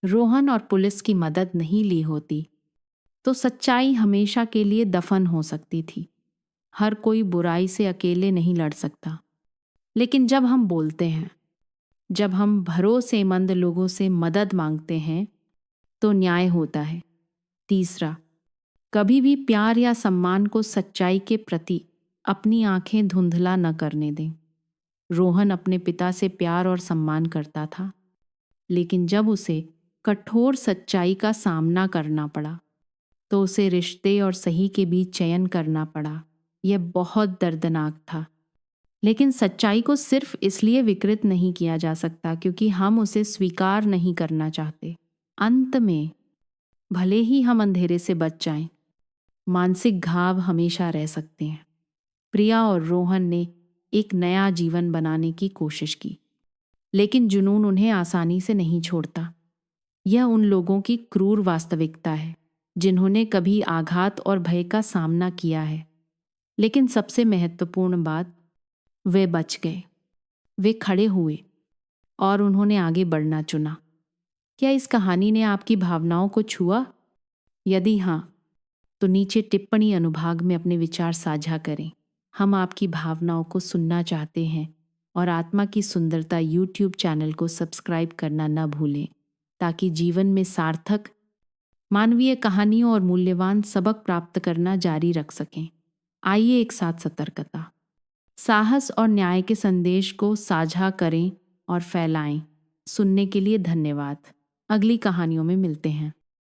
रोहन और पुलिस की मदद नहीं ली होती, तो सच्चाई हमेशा के लिए दफन हो सकती थी। हर कोई बुराई से अकेले नहीं लड़ सकता, लेकिन जब हम बोलते हैं, जब हम भरोसेमंद लोगों से मदद मांगते हैं, तो न्याय होता है। तीसरा, कभी भी प्यार या सम्मान को सच्चाई के प्रति अपनी आंखें धुंधला न करने दें। रोहन अपने पिता से प्यार और सम्मान करता था, लेकिन जब उसे कठोर सच्चाई का सामना करना पड़ा तो उसे रिश्ते और सही के बीच चयन करना पड़ा। यह बहुत दर्दनाक था, लेकिन सच्चाई को सिर्फ इसलिए विकृत नहीं किया जा सकता क्योंकि हम उसे स्वीकार नहीं करना चाहते। अंत में भले ही हम अंधेरे से बच जाएं, मानसिक घाव हमेशा रह सकते हैं। प्रिया और रोहन ने एक नया जीवन बनाने की कोशिश की, लेकिन जुनून उन्हें आसानी से नहीं छोड़ता। यह उन लोगों की क्रूर वास्तविकता है जिन्होंने कभी आघात और भय का सामना किया है, लेकिन सबसे महत्वपूर्ण बात, वे बच गए। वे खड़े हुए और उन्होंने आगे बढ़ना चुना। क्या इस कहानी ने आपकी भावनाओं को छुआ? यदि हाँ, तो नीचे टिप्पणी अनुभाग में अपने विचार साझा करें। हम आपकी भावनाओं को सुनना चाहते हैं और आत्मा की सुंदरता यूट्यूब चैनल को सब्सक्राइब करना न भूलें, ताकि जीवन में सार्थक मानवीय कहानियों और मूल्यवान सबक प्राप्त करना जारी रख सकें। आइए एक साथ सतर्कता, साहस और न्याय के संदेश को साझा करें और फैलाएं। सुनने के लिए धन्यवाद। अगली कहानियों में मिलते हैं।